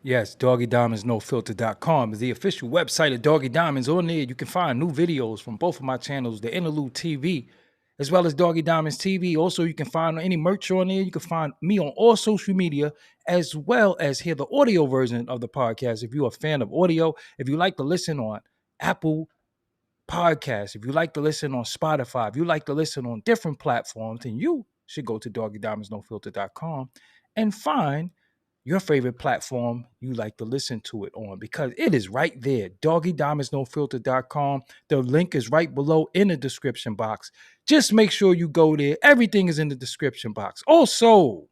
Yes, DoggieDiamondsNoFilter.com is the official website of Doggie Diamonds. On there, you can find new videos from both of my channels, the Interlude TV, as well as Doggie Diamonds TV. Also, you can find any merch on there. You can find me on all social media, as well as hear the audio version of the podcast. If you're a fan of audio, if you like to listen on Apple Podcasts, if you like to listen on Spotify, if you like to listen on different platforms, then you should go to DoggieDiamondsNoFilter.com and find your favorite platform you like to listen to it on because it is right there. DoggieDiamondsNoFilter.com. The link is right below in the description box. Just make sure you go there. Everything is in the description box. Also,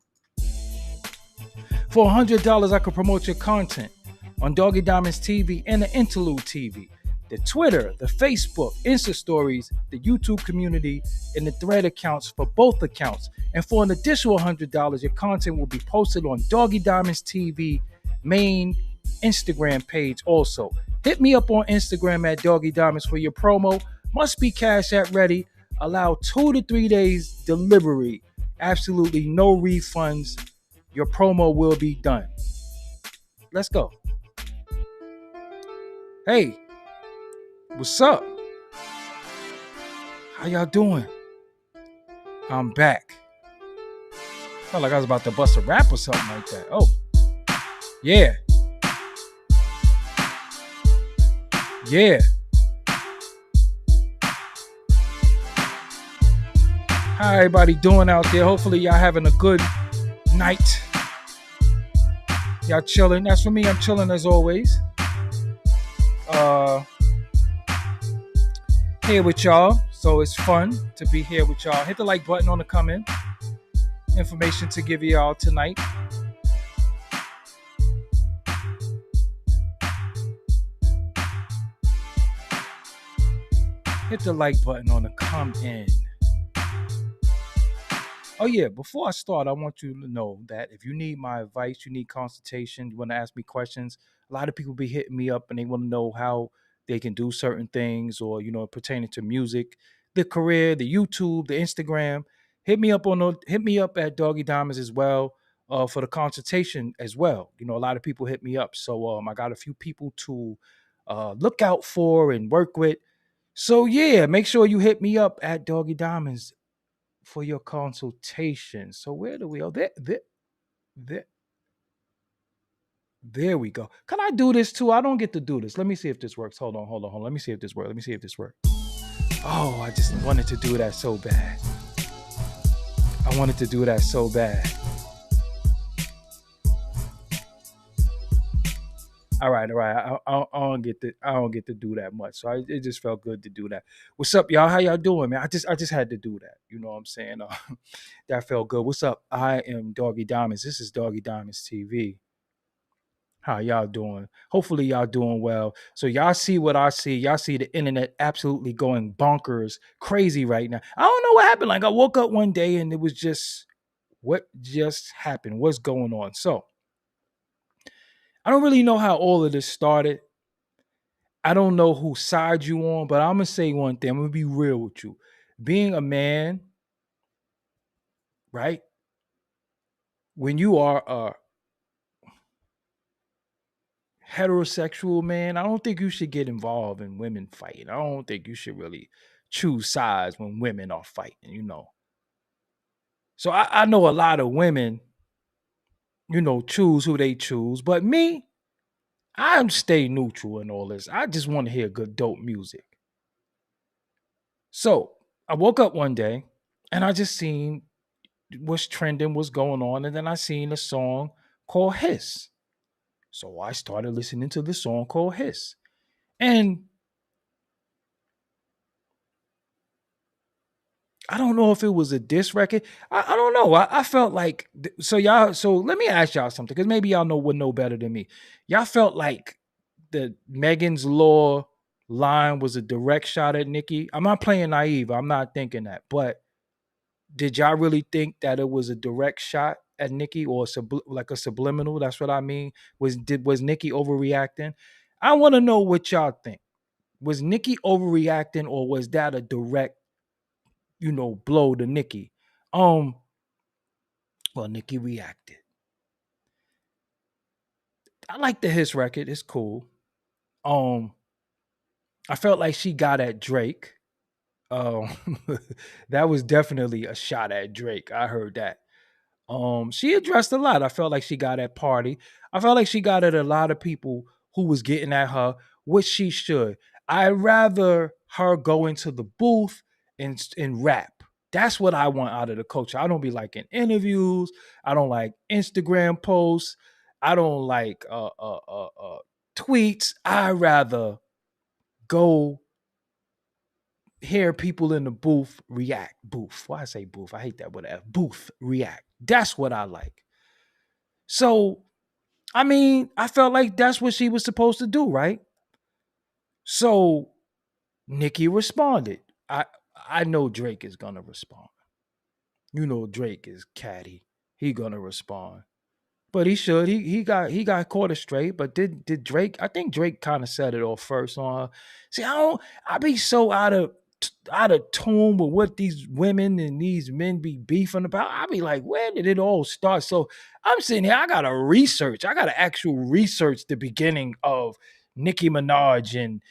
for $100, I could promote your content on Doggie Diamonds TV and the Interlude TV, the Twitter, the Facebook, Insta stories, the YouTube community, and the thread accounts for both accounts. And for an additional $100, your content will be posted on Doggie Diamonds TV main Instagram page also. Hit me up on Instagram at Doggie Diamonds for your promo. Must be Cash App ready. Allow 2 to 3 days delivery. Absolutely no refunds. Your promo will be done. Let's go. Hey, what's up? How y'all doing? I'm back. Felt like I was about to bust a rap or something like that. Oh, yeah. Yeah. How everybody doing out there? Hopefully y'all having a good night. Y'all chilling. That's for me. I'm chilling as always. Here with y'all. So it's fun to be here with y'all. Hit the like button on the comment. Information to give y'all tonight. Hit the like button on the comment. Oh yeah, before I start, I want you to know that if you need my advice, you need consultation, you want to ask me questions, a lot of people be hitting me up and they want to know how they can do certain things or, pertaining to music, the career, the YouTube, the Instagram. Hit me up at Doggy Diamonds as well for the consultation as well. A lot of people hit me up. So I got a few people to look out for and work with. So yeah, make sure you hit me up at Doggy Diamonds for your consultation. So where do we go? There, there we go. Can I do this too? I don't get to do this. Let me see if this works. Hold on. Let me see if this works. Oh, I just wanted to do that so bad. I wanted to do that so bad. All right. I don't get to do that much, so it just felt good to do that. What's up, y'all? How y'all doing, man? I just had to do that. You know what I'm saying? That felt good. What's up? I am Doggie Diamonds. This is Doggie Diamonds TV. How y'all doing? Hopefully y'all doing well. So y'all see what I see. Y'all see the internet absolutely going bonkers, crazy right now. I don't know what happened. Like I woke up one day and it was just what just happened. What's going on? So I don't really know how all of this started. I don't know whose side you on, but I'm gonna say one thing. I'm gonna be real with you. Being a man, right? When you are a heterosexual man, I don't think you should get involved in women fighting. I don't think you should really choose sides when women are fighting. So I know a lot of women, choose who they choose. But me, I stay neutral in all this. I just want to hear good dope music. So I woke up one day and I just seen what's trending, what's going on, and then I seen a song called Hiss. So I started listening to the song called Hiss. And I don't know if it was a diss record. I don't know. I felt like so y'all. So let me ask y'all something because maybe y'all would know better than me. Y'all felt like the Megan's Law line was a direct shot at Nicki. I'm not playing naive. I'm not thinking that. But did y'all really think that it was a direct shot at Nicki or like a subliminal? That's what I mean. Was Nicki overreacting? I want to know what y'all think. Was Nicki overreacting or was that a direct blow to Nicki? Well, Nicki reacted. I like the his record. It's cool. Um, I felt like she got at Drake. Um, that was definitely a shot at Drake. I heard that. She addressed a lot. I felt like she got at Party. I felt like she got at a lot of people who was getting at her, which she should. I'd rather her go into the booth and rap. That's what I want out of the culture. I don't be liking interviews. I don't like Instagram posts. I don't like tweets. I rather go hear people in the booth react. Booth. Why I say booth? I hate that word. Booth react. That's what I like. So, I mean, I felt like that's what she was supposed to do, right? So Nicki responded. I know Drake is gonna respond. You know Drake is catty. He gonna respond. But he should. He got caught straight. But did Drake? I think Drake kind of set it off first on her. See, I be so out of tune with what these women and these men be beefing about. I be like, where did it all start? So I'm sitting here. I gotta research. I gotta actual research the beginning of Nicki Minaj and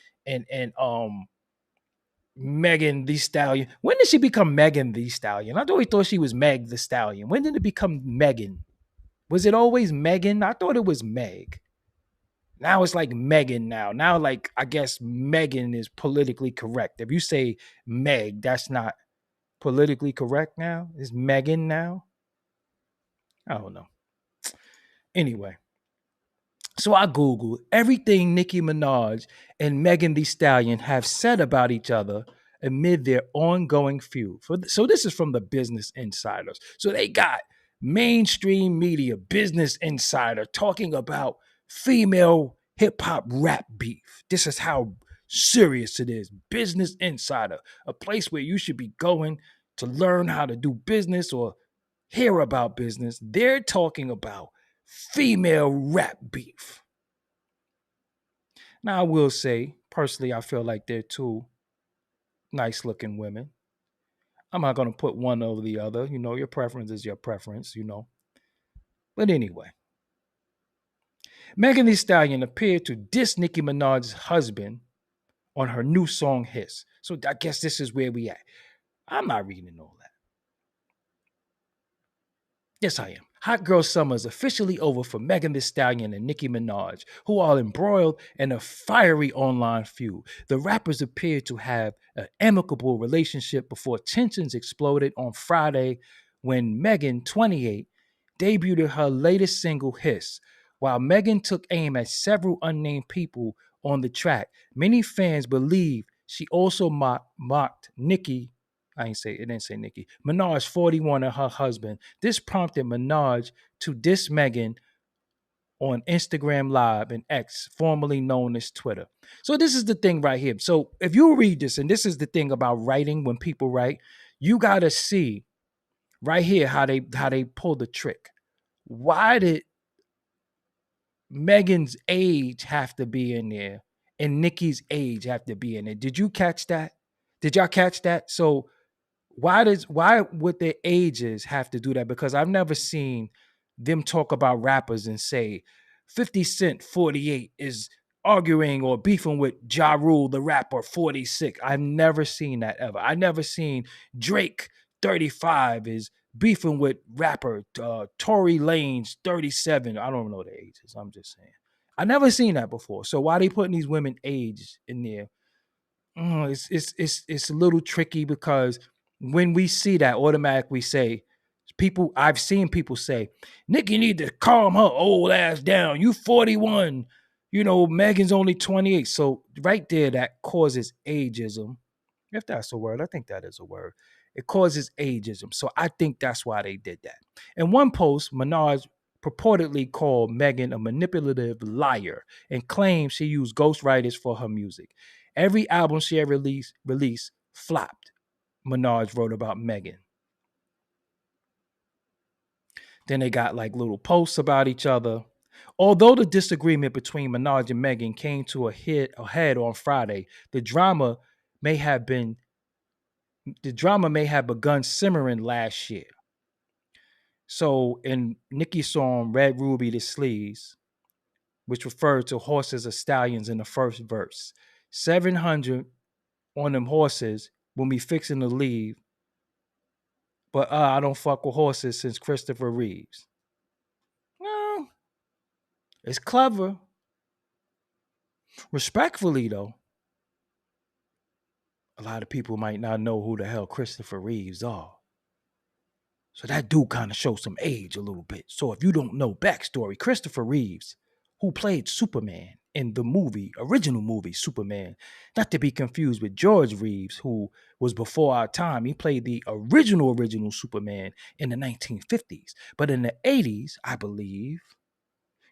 Megan the Stallion. When did she become Megan the Stallion? I always thought she was Meg the Stallion. When did it become Megan? Was it always Megan? I thought it was Meg. Now it's like Megan now. Now, like, I guess Megan is politically correct. If you say Meg, that's not politically correct now. Is Megan now? I don't know. Anyway, so I Googled everything Nicki Minaj and Megan Thee Stallion have said about each other amid their ongoing feud. So this is from the Business Insiders. So they got mainstream media, Business Insider, talking about female hip hop rap beef. This is how serious it is. Business Insider, a place where you should be going to learn how to do business or hear about business. They're talking about female rap beef. Now, I will say, personally, I feel like they're two nice looking women. I'm not going to put one over the other. You know, your preference is your preference. But anyway, Megan Thee Stallion appeared to diss Nicki Minaj's husband on her new song Hiss. So I guess this is where we at. I'm not reading all that. Yes, I am. Hot Girl Summer is officially over for Megan Thee Stallion and Nicki Minaj, who are embroiled in a fiery online feud. The rappers appeared to have an amicable relationship before tensions exploded on Friday when Megan, 28, debuted her latest single, Hiss. While Megan took aim at several unnamed people on the track, many fans believe she also mocked Nicki. It didn't say Nicki. Minaj, 41, and her husband. This prompted Minaj to diss Megan on Instagram Live and X, formerly known as Twitter. So this is the thing right here. So if you read this, and this is the thing about writing, when people write, you gotta see right here how they pull the trick. Why did Megan's age have to be in there and Nicki's age have to be in it? Did you catch that? Did y'all catch that? So why would their ages have to do that? Because I've never seen them talk about rappers and say 50 Cent 48 is arguing or beefing with Ja Rule, the rapper 46. I've never seen that ever. I never seen Drake 35 is beefing with rapper Tory Lanez 37. I don't know the ages. I'm just saying. I never seen that before. So why they putting these women age in there? It's a little tricky because when we see that, automatically say people. I've seen people say, "Nikki need to calm her old ass down. You 41. Megan's only 28." So right there, that causes ageism. If that's a word, I think that is a word. It causes ageism. So I think that's why they did that. In one post, Minaj purportedly called Megan a manipulative liar and claimed she used ghostwriters for her music. Every album she had released flopped, Minaj wrote about Megan. Then they got like little posts about each other. Although the disagreement between Minaj and Megan came to a head on Friday, may have been the drama may have begun simmering last year. So in Nicki's song Red Ruby the Sleaze, which referred to horses or stallions in the first verse. 700 on them horses when we fixing to leave. But I don't fuck with horses since Christopher Reeves. Well, it's clever. Respectfully, though, a lot of people might not know who the hell Christopher Reeves are. So that do kind of show some age a little bit. So if you don't know backstory, Christopher Reeves, who played Superman in the original movie Superman, not to be confused with George Reeves, who was before our time. He played the original Superman in the 1950s. But in the 80s, I believe,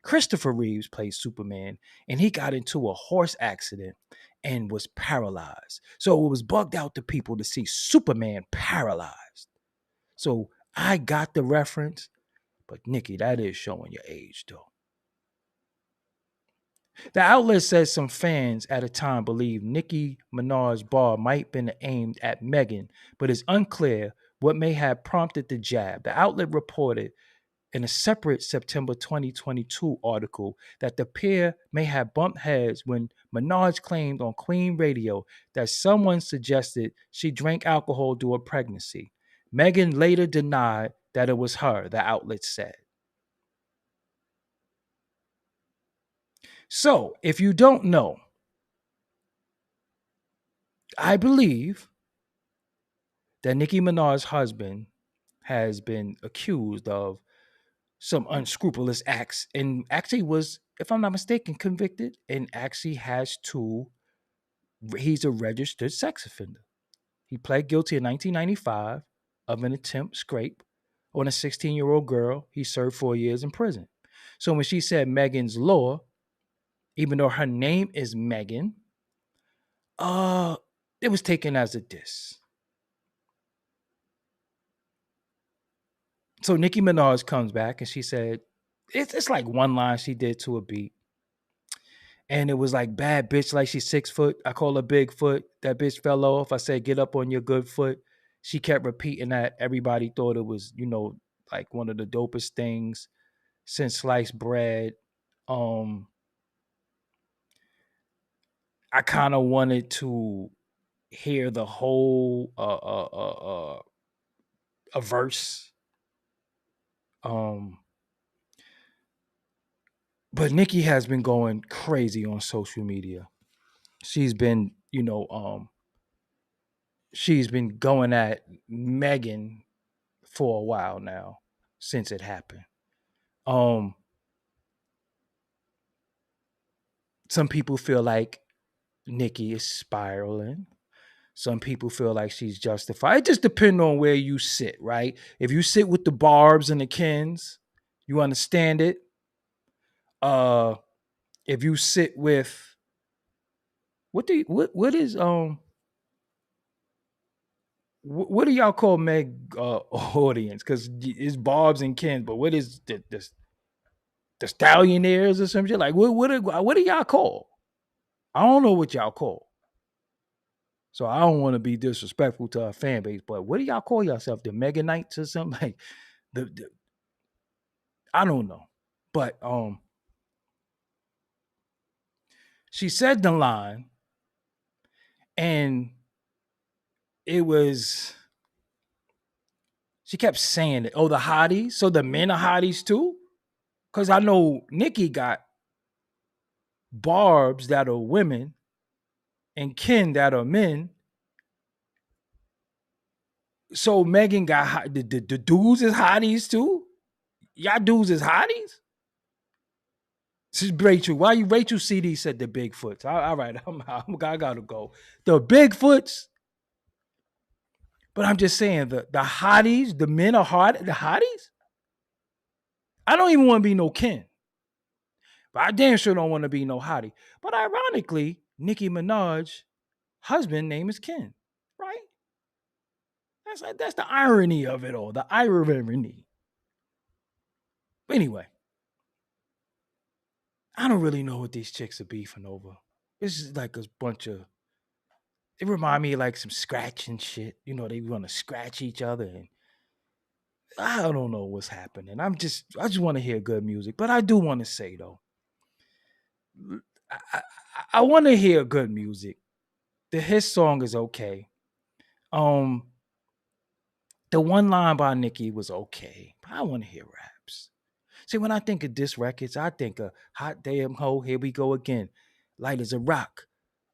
Christopher Reeves played Superman, and he got into a horse accident and was paralyzed. So it was bugged out to people to see Superman paralyzed. So I got the reference, but Nicki, that is showing your age, though. The outlet says some fans at a time believe Nicki Minaj's bar might have been aimed at Megan, but it's unclear what may have prompted the jab. The outlet reported in a separate September 2022 article that the pair may have bumped heads when Minaj claimed on Queen Radio that someone suggested she drank alcohol during pregnancy. Megan later denied that it was her, the outlet said. So, if you don't know, I believe that Nicki Minaj's husband has been accused of some unscrupulous acts and actually was, if I'm not mistaken, convicted and actually he's a registered sex offender. He pled guilty in 1995 of an attempt scrape on a 16-year-old girl. He served 4 years in prison. So when she said Megan's Law, even though her name is Megan, it was taken as a diss. So Nicki Minaj comes back and she said, it's like one line she did to a beat. And it was like, bad bitch, like she's 6 foot. I call her Bigfoot. That bitch fell off. I said, get up on your good foot. She kept repeating that. Everybody thought it was, like one of the dopest things since sliced bread. I kind of wanted to hear the whole a verse. But Nicki has been going crazy on social media. She's been, she's been going at Megan for a while now since it happened. Some people feel like Nicki is spiraling. Some people feel like she's justified. It just depends on where you sit, right? If you sit with the Barbs and the Kens, you understand it. If you sit with what do y'all call Meg audience? Because it's Barbs and Kens, but what is the Stallionaires or some shit? Like what do y'all call? I don't know what y'all call. So I don't want to be disrespectful to our fan base, but what do y'all call yourself? The Mega Knights or something? Like the I don't know. But she said the line and she kept saying it. Oh, the hotties. So the men are hotties too? Because I know Nicki got Barbs that are women and Ken that are men. So Megan got the dudes is hotties too? Y'all dudes is hotties? This is Rachel. Why you Rachel CD said the Bigfoots? All right, I gotta go. The Bigfoots. But I'm just saying the hotties, the men are hot. The hotties. I don't even want to be no Ken, but I damn sure don't want to be no hottie. But ironically, Nicki Minaj husband name is Ken, right? That's the irony of it all. The irony. Anyway, I don't really know what these chicks are beefing over. This is like a bunch of. It remind me of like some scratching shit. They want to scratch each other, and I don't know what's happening. I just want to hear good music. But I do want to say though, I, I want to hear good music. His song is okay. Um, the one line by Nicki was okay, but I want to hear raps. See, when I think of diss records, I think of Hot Damn Ho, Here We Go Again, Light as a Rock.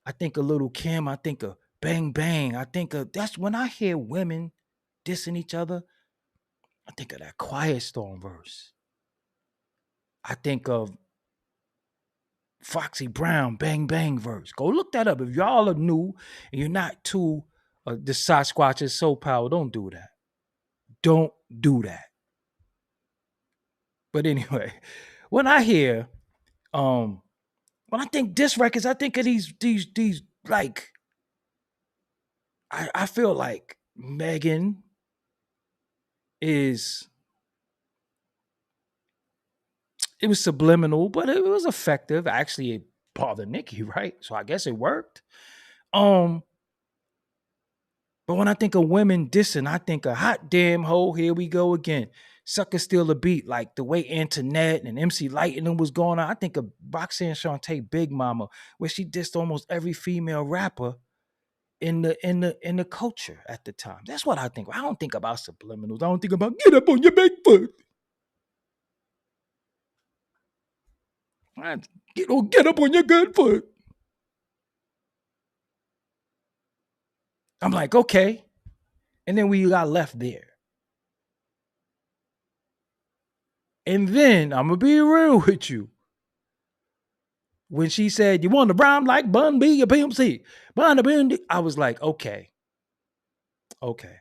I think of Little Kim. I think of Bang Bang. I think of that's when I hear women dissing each other. I think of that Quiet Storm verse. I think of Foxy Brown Bang Bang verse. Go look that up. If y'all are new and you're not too the Sasquatch is so power, don't do that. Don't do that. But anyway, when I hear when I think diss records, I think of these like I feel like Megan is it was subliminal, but it was effective. Actually, it bothered Nicki, right? So I guess it worked. Um, but when I think of women dissing, I think of hot damn hoe, here we go again. Sucker steal the beat, like the way Antoinette and MC Light and them was going on. I think of Roxanne Shante Big Mama, where she dissed almost every female rapper in the culture at the time. That's what I think. I don't think about subliminals. I don't think about get up on your back foot. Get up on your good foot. I'm like, okay. And then we got left there. And then I'm gonna be real with you. When she said, "You want to rhyme like Bun B or PMC?" I was like, okay, okay.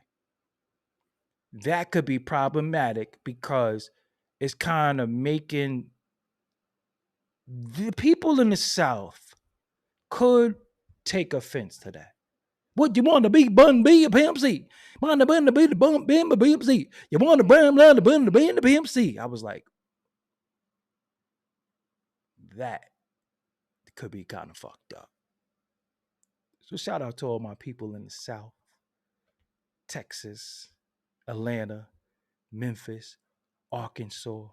That could be problematic because it's kind of making the people in the South could take offense to that. What you want to be, Bun B or Pimp C? Want to be the Bun B or Pimp C? You want to burn the Bun B and the Pimp C? I was like, that could be kind of fucked up. So shout out to all my people in the South, Texas, Atlanta, Memphis, Arkansas.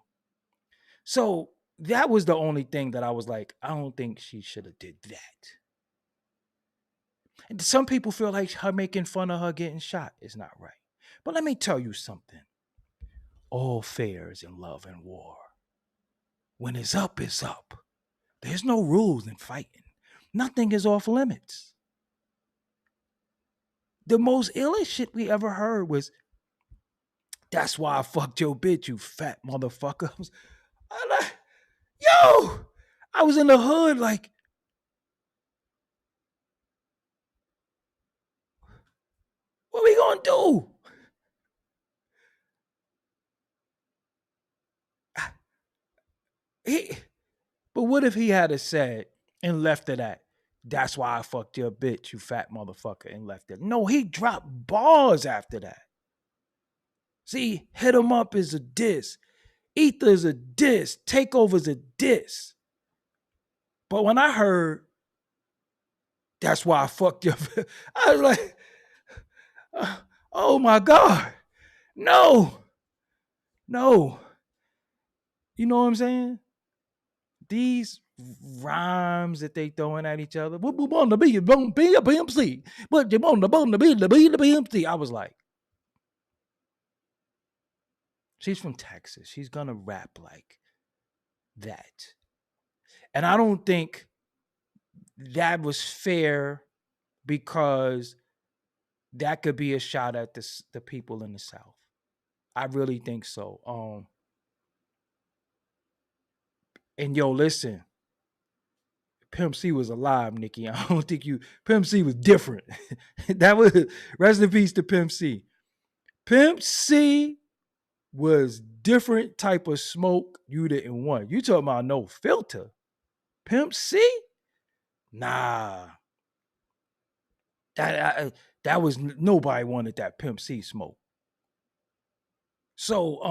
So that was the only thing that I was like, I don't think she should have did that. And some people feel like her making fun of her getting shot is not right. But let me tell you something. All fair is in love and war. When it's up, it's up. There's no rules in fighting. Nothing is off limits. The most illest shit we ever heard was, that's why I fucked your bitch, you fat motherfucker. I like, yo, I was in the hood like, what we gonna do? He, but what if he had said and left it at, that's why I fucked your bitch, you fat motherfucker, and left it? No, he dropped bars after that. See, hit him up is a diss. Ether is a diss. Takeover's a diss. But when I heard, that's why I fucked your, I was like, oh my God. No. No. You know what I'm saying? These rhymes that they throwing at each other. What want to be a PMC? But you want to be the PMC? I was like, she's from Texas. She's gonna rap like that. And I don't think that was fair because that could be a shot at the people in the South. I really think so. And yo, listen, Pimp C was alive, Nicki. I don't think Pimp C was different. That was rest in peace to Pimp C. Pimp C was different type of smoke you didn't want. You talking about no filter. Pimp C? Nah. That was nobody wanted that Pimp C smoke. So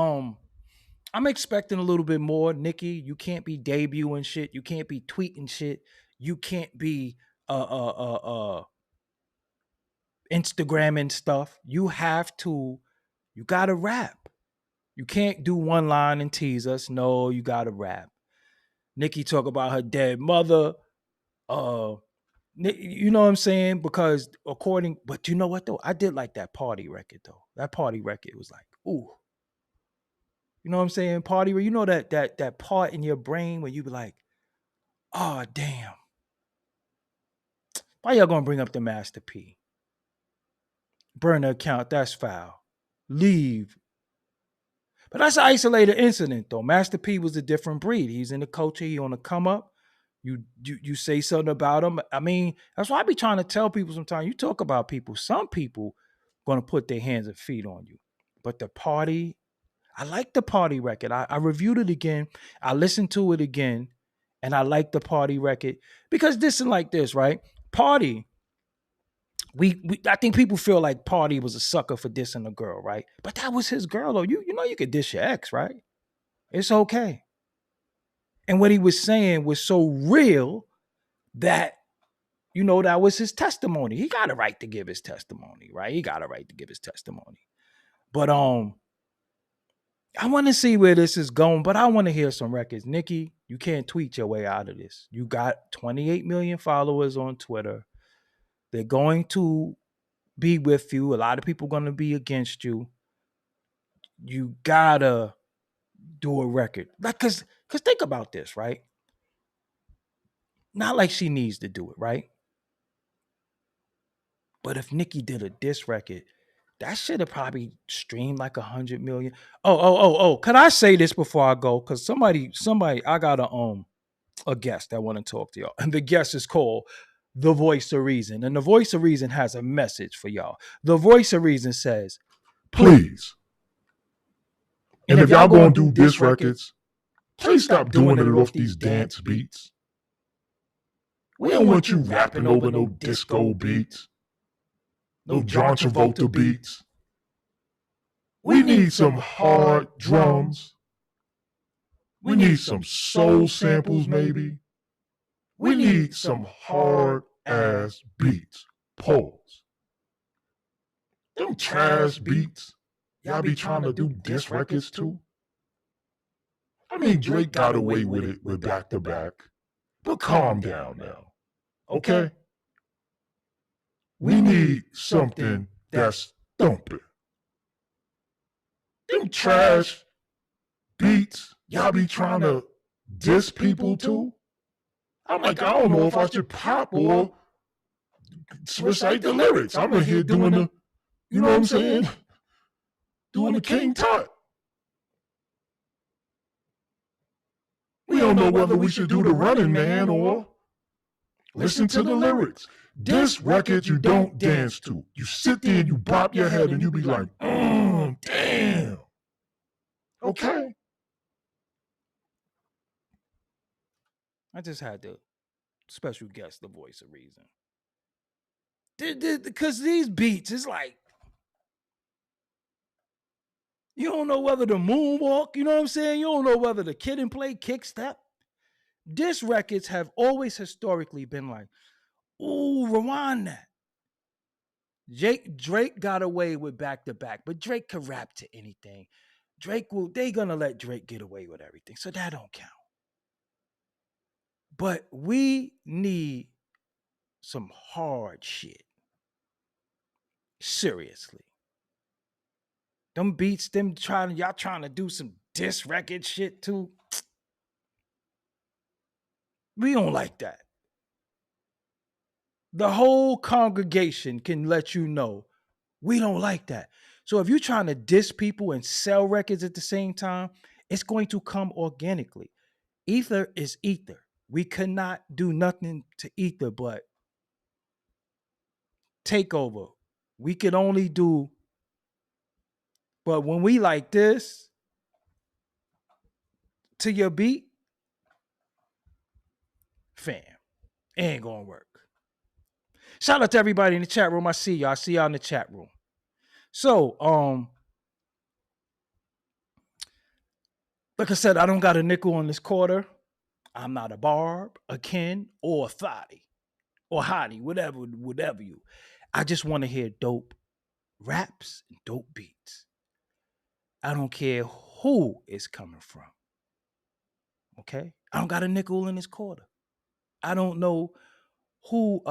I'm expecting a little bit more. Nicki, you can't be debuting shit. You can't be tweeting shit. You can't be Instagramming stuff. You gotta rap. You can't do one line and tease us. No, you gotta rap. Nicki talk about her dead mother. Uh, you know what I'm saying? Because but you know what though? I did like that party record though. That party record was like, ooh, you know what I'm saying? Party, you know that part in your brain where you be like, oh damn, why y'all gonna bring up the Master P? Burn the account, that's foul. Leave. But that's an isolated incident though. Master P was a different breed. He's in the culture, he on the come up. You say something about him. I mean, that's why I be trying to tell people sometimes. You talk about people, some people gonna put their hands and feet on you. But the party, I like the party record. I reviewed it again. I listened to it again, and I like the party record because this is like this, right? Party. We I think people feel like Party was a sucker for dissing a girl, right? But that was his girl, though. You know you could diss your ex, right? It's okay. And what he was saying was so real that that was his testimony. He got a right to give his testimony, right? He got a right to give his testimony. But I want to see where this is going, but I want to hear some records. Nicki, you can't tweet your way out of this. You got 28 million followers on Twitter. They're going to be with you. A lot of people going to be against you. You gotta do a record. Like, cause think about this, right? Not like she needs to do it, right? But if Nicki did a diss record, that should have probably streamed like 100 million. Oh. Could I say this before I go? Cause somebody, I got a guest that want to talk to y'all. And the guest is called The Voice of Reason. And The Voice of Reason has a message for y'all. The Voice of Reason says, please. And if y'all gonna do diss records, please stop doing it off these dance beats. We don't want you rapping over no disco beats, no John Travolta beats. We need some hard drums. We need some soul samples, maybe. We need some hard ass beats. Pause. Them trash beats y'all be trying to do diss records too. I mean, Drake got away with it with back to back. But calm down now. Okay? We need something that's thumping. Them trash beats y'all be trying to diss people too. I'm like, I don't know if I should pop or recite the lyrics. I'm in here doing the, you know what I'm saying? Doing the King Tut. We don't know whether we should do the Running Man or listen to the lyrics. This record you don't dance to. You sit there and you bop your head and you be like, damn. Okay. I just had the special guest, The Voice of Reason. Because these beats, it's like, you don't know whether the moonwalk, you know what I'm saying? You don't know whether the Kid and Play kick step. Diss records have always historically been like, ooh, rewind that. Drake got away with back to back, but Drake could rap to anything. They gonna let Drake get away with everything, so that don't count. But we need some hard shit. Seriously. Them beats, y'all trying to do some diss record shit too. We don't like that. The whole congregation can let you know we don't like that. So if you're trying to diss people and sell records at the same time, it's going to come organically. Ether is ether. We cannot do nothing to ether but take over. We can only do, but when we like this to your beat, fam, it ain't gonna work. Shout out to everybody in the chat room. I see y'all. I see y'all in the chat room. So, like I said, I don't got a nickel on this quarter. I'm not a Barb, a Ken, or a Thotty, or Hottie, whatever you. I just want to hear dope raps and dope beats. I don't care who it's coming from. Okay? I don't got a nickel in this quarter. I don't know who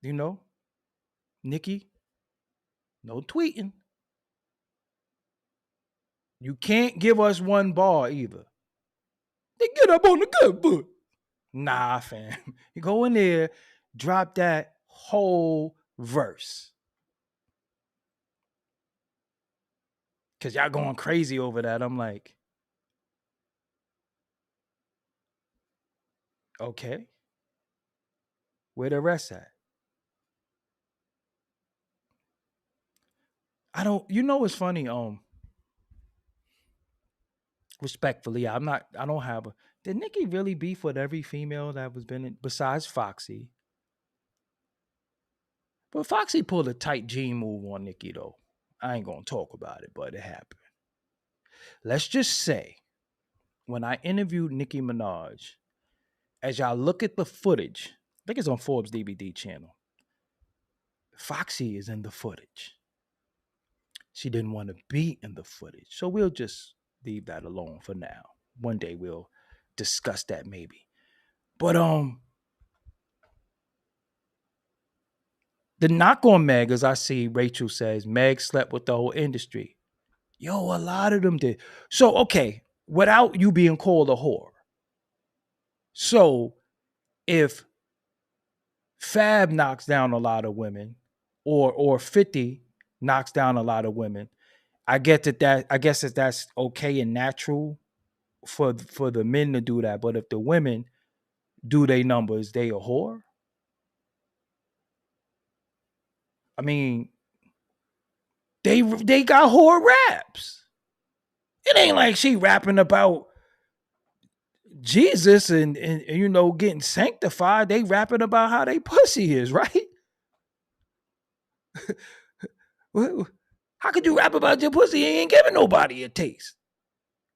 you know, Nicki, no tweeting. You can't give us one bar either. They get up on the good book. Nah, fam. You go in there, drop that whole verse. Cause y'all going crazy over that. I'm like, okay, where the rest at? I don't. You know what's funny? Respectfully, I don't have a. Did Nicki really beef with every female that was been in, besides Foxy? But Foxy pulled a tight G move on Nicki though. I ain't gonna talk about it, but it happened. Let's just say when I interviewed Nicki Minaj, as y'all look at the footage, I think it's on Forbes DVD channel. Foxy is in the footage. She didn't want to be in the footage. So we'll just leave that alone for now. One day we'll discuss that maybe. But the knock on Meg, as I see Rachel says, Meg slept with the whole industry. Yo, a lot of them did. So, okay, without you being called a whore. So, if Fab knocks down a lot of women, or 50 knocks down a lot of women, I get that I guess that that's okay and natural for the men to do that. But if the women do their numbers, they a whore. I mean, they got whore raps. It ain't like she rapping about Jesus and you know getting sanctified. They rapping about how they pussy is, right? How could you rap about your pussy? You ain't giving nobody a taste.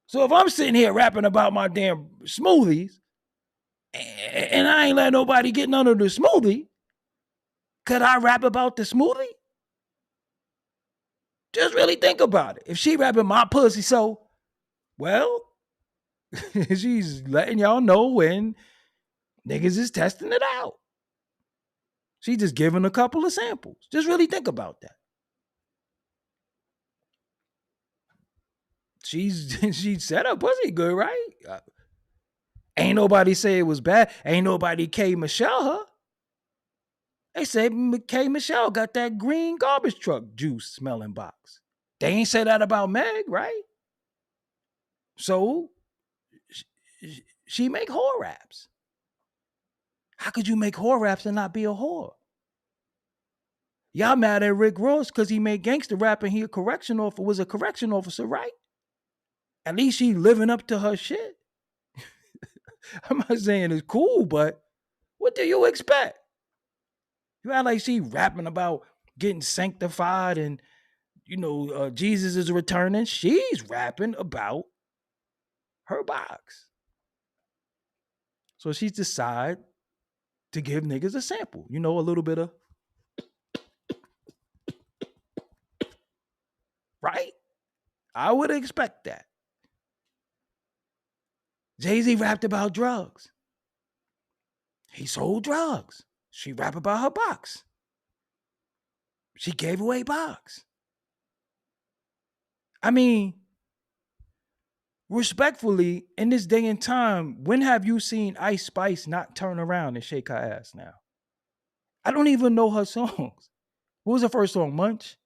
So if I'm sitting here rapping about my damn smoothies and I ain't let nobody get none of the smoothie, could I rap about the smoothie? Just really think about it. If she rapping my pussy, so, well, she's letting y'all know when niggas is testing it out. She just giving a couple of samples. Just really think about that. She said her pussy good, right? Ain't nobody say it was bad. Ain't nobody K Michelle her. They said K Michelle got that green garbage truck juice smelling box. They ain't say that about Meg, right? So she make whore raps. How could you make whore raps and not be a whore? Y'all mad at Rick Ross because he made gangster rap and he was a correction officer, right? At least she living up to her shit. I'm not saying it's cool, but what do you expect? You act like she rapping about getting sanctified and, you know, Jesus is returning. She's rapping about her box. So she's decided to give niggas a sample. You know, a little bit of, right? I would expect that. Jay-Z rapped about drugs. He sold drugs. She rap about her box. She gave away box. I mean, respectfully, in this day and time, when have you seen Ice Spice not turn around and shake her ass now? I don't even know her songs. What was her first song? Munch?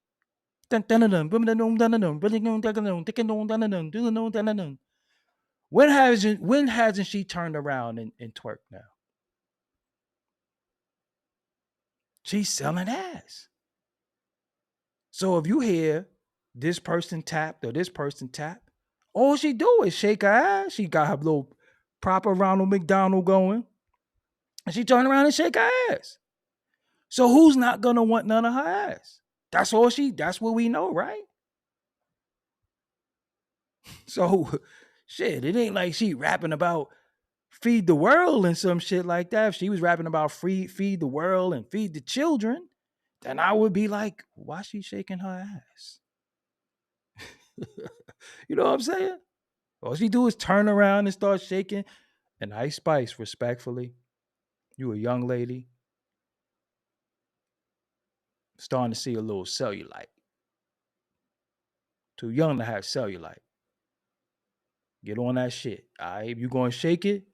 When hasn't she turned around and twerked now? She's selling ass. So if you hear this person tapped or this person tapped, all she do is shake her ass. She got her little proper Ronald McDonald going. And she turn around and shake her ass. So who's not gonna want none of her ass? That's what we know, right? So shit, it ain't like she rapping about feed the world and some shit like that. If she was rapping about feed the world and feed the children, then I would be like, why she shaking her ass? You know what I'm saying? All she do is turn around and start shaking. And Ice Spice, respectfully, you a young lady, starting to see a little cellulite. Too young to have cellulite. Get on that shit. All right, if you gonna shake it,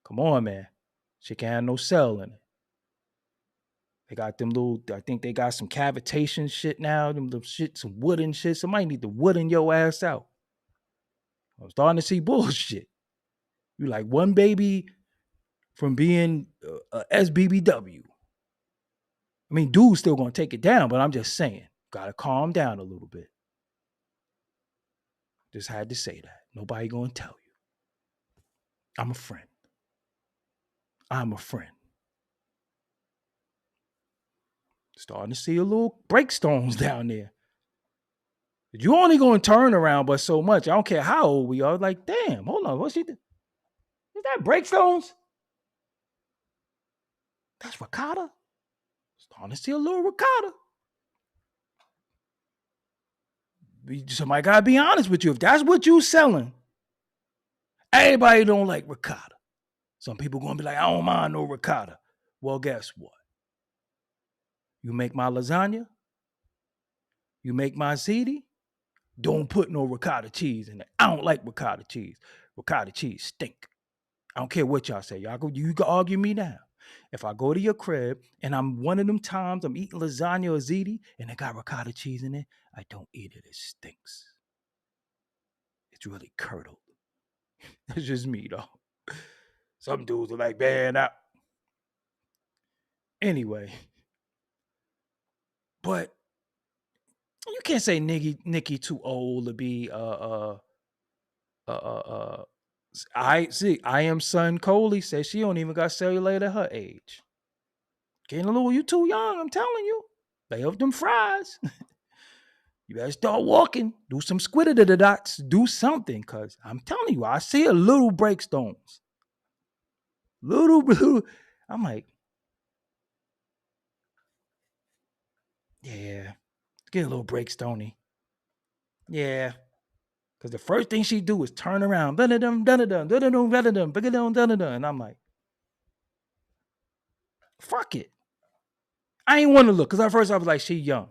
come on, man. She can't have no cell in it. They got them little, I think they got some cavitation shit now, them shit, some wooden shit. Somebody need to wooden your ass out. I'm starting to see bullshit. You like one baby from being a SBBW. I mean, dude's still gonna take it down, but I'm just saying, gotta calm down a little bit. Just had to say that. Nobody gonna tell you. I'm a friend. I'm a friend. Starting to see a little breakstones down there. You only gonna turn around, but so much. I don't care how old we are. Like, damn, hold on. What's she do? Is that breakstones? That's ricotta. Starting to see a little ricotta. Somebody gotta be honest with you. If that's what you selling, everybody don't like ricotta. Some people gonna be like, I don't mind no ricotta. Well, guess what? You make my lasagna, you make my ziti, don't put no ricotta cheese in it. I don't like ricotta cheese. Ricotta cheese stink. I don't care what y'all say. You can argue me now. If I go to your crib and I'm one of them times I'm eating lasagna or ziti and it got ricotta cheese in it, I don't eat it. It stinks. It's really curdled. That's just me, though. Some dudes are like, man, out. Anyway. But you can't say Nicki too old to be I see. I am son Coley says she don't even got cellulite at her age. Getting a little, you too young. I'm telling you. Lay off them fries. You better start walking. Do some dots. Do something, cause I'm telling you, I see a little breakstones. Little. I'm like, yeah, get a little breakstony. Yeah. Because the first thing she do is turn around. And I'm like, fuck it. I ain't want to look. Because at first I was like, she young.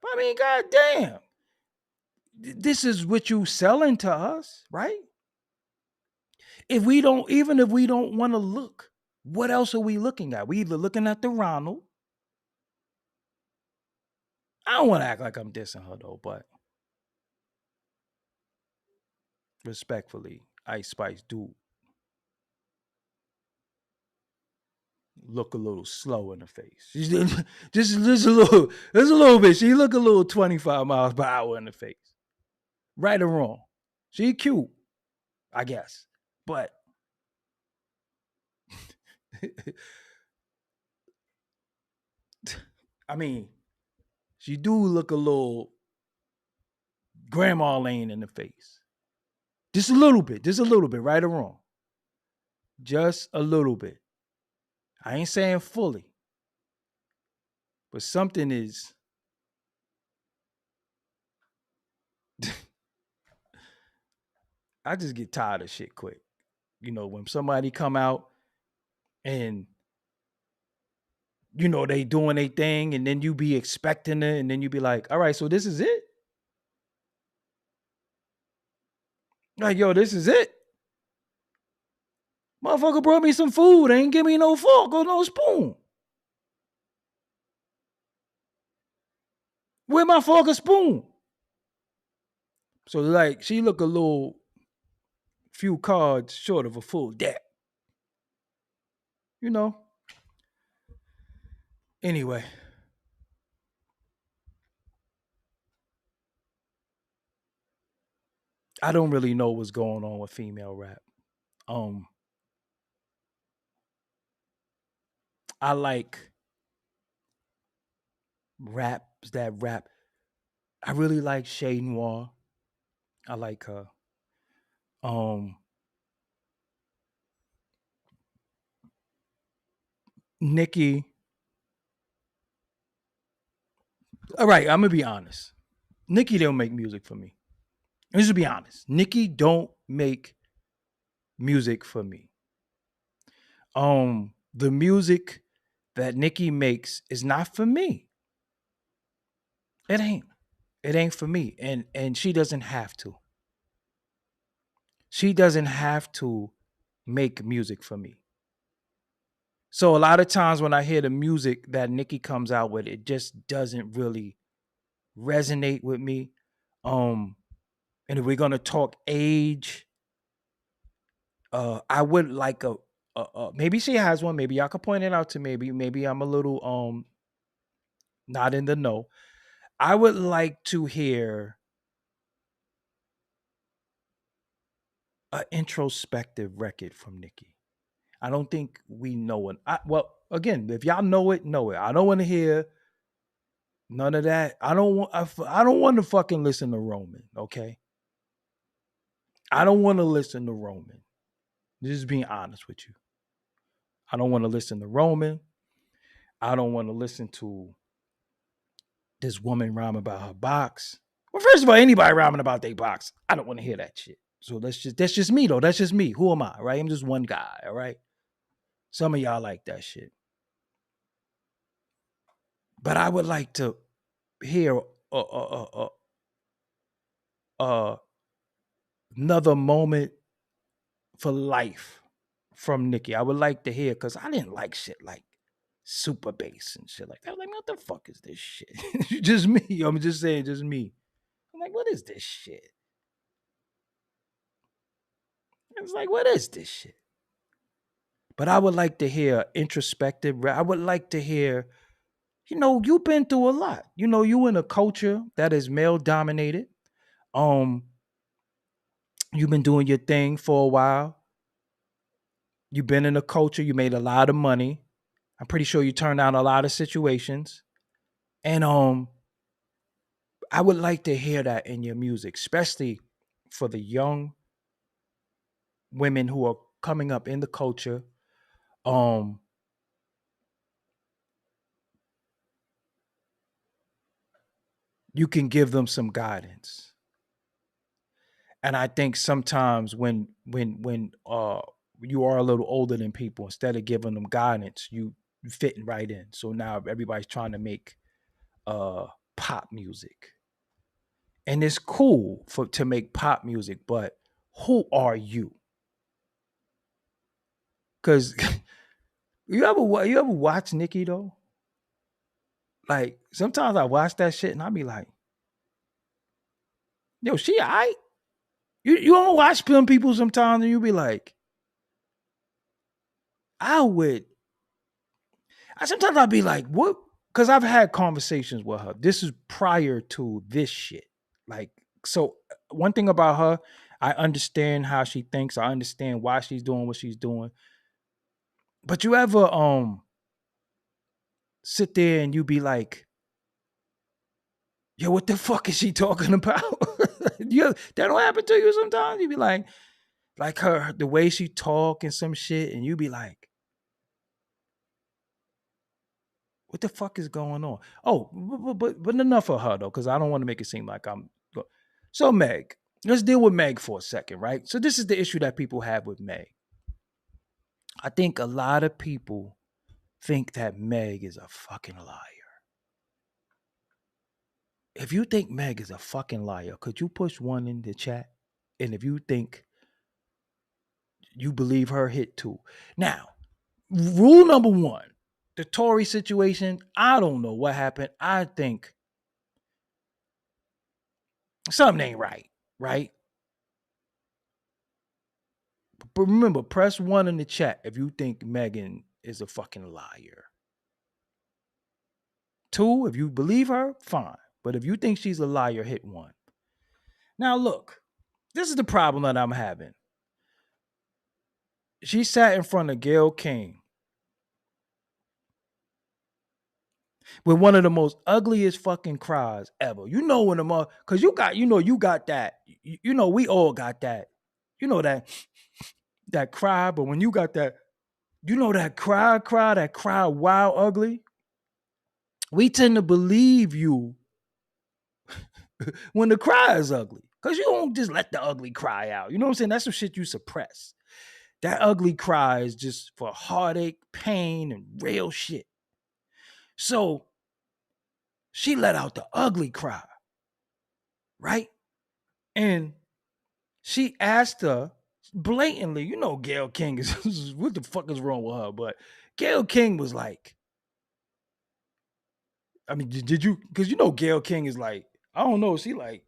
But I mean, goddamn. This is what you selling to us, right? Even if we don't want to look, what else are we looking at? We either looking at the Ronald. I don't want to act like I'm dissing her though, but respectfully, Ice Spice do look a little slow in the face. Just a little bit. She look a little 25 miles per hour in the face. Right or wrong. She cute, I guess. But I mean, she do look a little Grandma Lane in the face. Just a little bit, right or wrong. Just a little bit. I ain't saying fully. But something is I just get tired of shit quick. You know, when somebody come out and you know they doing their thing and then you be expecting it and then you be like, all right, so this is it? Like, yo, this is it? Motherfucker brought me some food, ain't give me no fork or no spoon. Where my fork and spoon? So like she look a little few cards short of a full deck. You know. Anyway. I don't really know what's going on with female rap. I like raps that rap. I really like Shay Noir. I like her. Nicki. All right, I'm gonna be honest. Nicki don't make music for me. Let's just be honest. Nicki don't make music for me. The music that Nicki makes is not for me. It ain't. It ain't for me. And she doesn't have to. She doesn't have to make music for me. So a lot of times when I hear the music that Nicki comes out with, it just doesn't really resonate with me. And if we're gonna talk age, I would like maybe she has one. Maybe y'all could point it out to me. Maybe I'm a little not in the know. I would like to hear an introspective record from Nicki. I don't think we know it. Well, again, if y'all know it, know it. I don't want to hear none of that. I don't want to fucking listen to Roman. Okay, I don't want to listen to Roman. Just being honest with you. I don't want to listen to Roman. I don't want to listen to this woman rhyming about her box. Well, first of all, anybody rhyming about their box, I don't want to hear that shit. So that's just me though. That's just me. Who am I? Right? I'm just one guy. All right. Some of y'all like that shit. But I would like to hear another moment for life from Nicki. I would like to hear, because I didn't like shit like super bass and shit like that. I was like, what the fuck is this shit? Just me. I'm just saying, just me. I'm like, what is this shit? It's like, what is this shit? But I would like to hear introspective. I would like to hear, you've been through a lot. You in a culture that is male dominated. You've been doing your thing for a while. You've been in a culture, you made a lot of money. I'm pretty sure you turned down a lot of situations. And I would like to hear that in your music, especially for the young women who are coming up in the culture. You can give them some guidance. And I think sometimes when you are a little older than people, instead of giving them guidance, you fitting right in. So now everybody's trying to make pop music. And it's cool to make pop music, but who are you? Because you ever watch Nicki though? Like sometimes I watch that shit and I be like, yo, she alright. You don't watch film people sometimes and you be like, sometimes I'd be like, what? Because I've had conversations with her. This is prior to this shit. Like, so one thing about her, I understand how she thinks. I understand why she's doing what she's doing. But you ever sit there and you be like, yo, what the fuck is she talking about? That don't happen to you sometimes? You be like her, the way she talk and some shit, and you be like, what the fuck is going on? Oh, but enough of her though, because I don't want to make it seem like I'm. So Meg, let's deal with Meg for a second, right? So this is the issue that people have with Meg. I think a lot of people think that Meg is a fucking liar. If you think Meg is a fucking liar, could you push one in the chat? And if you think you believe her, hit 2. Now, rule number 1, the Tory situation, I don't know what happened. I think something ain't right? But remember, press 1 in the chat if you think Megan is a fucking liar. 2, if you believe her, fine. But if you think she's a liar, hit 1. Now look, this is the problem that I'm having. She sat in front of Gayle King with one of the most ugliest fucking cries ever. When the because you got that. We all got that. That cry, but when you got that, that cry wild ugly. We tend to believe you when the cry is ugly. Because you don't just let the ugly cry out. You know what I'm saying? That's some shit you suppress. That ugly cry is just for heartache, pain, and real shit. So she let out the ugly cry, right? And she asked her blatantly, you know, Gayle King is what the fuck is wrong with her? But Gayle King was like, I mean, did you? Because you know, Gayle King is like, I don't know, she got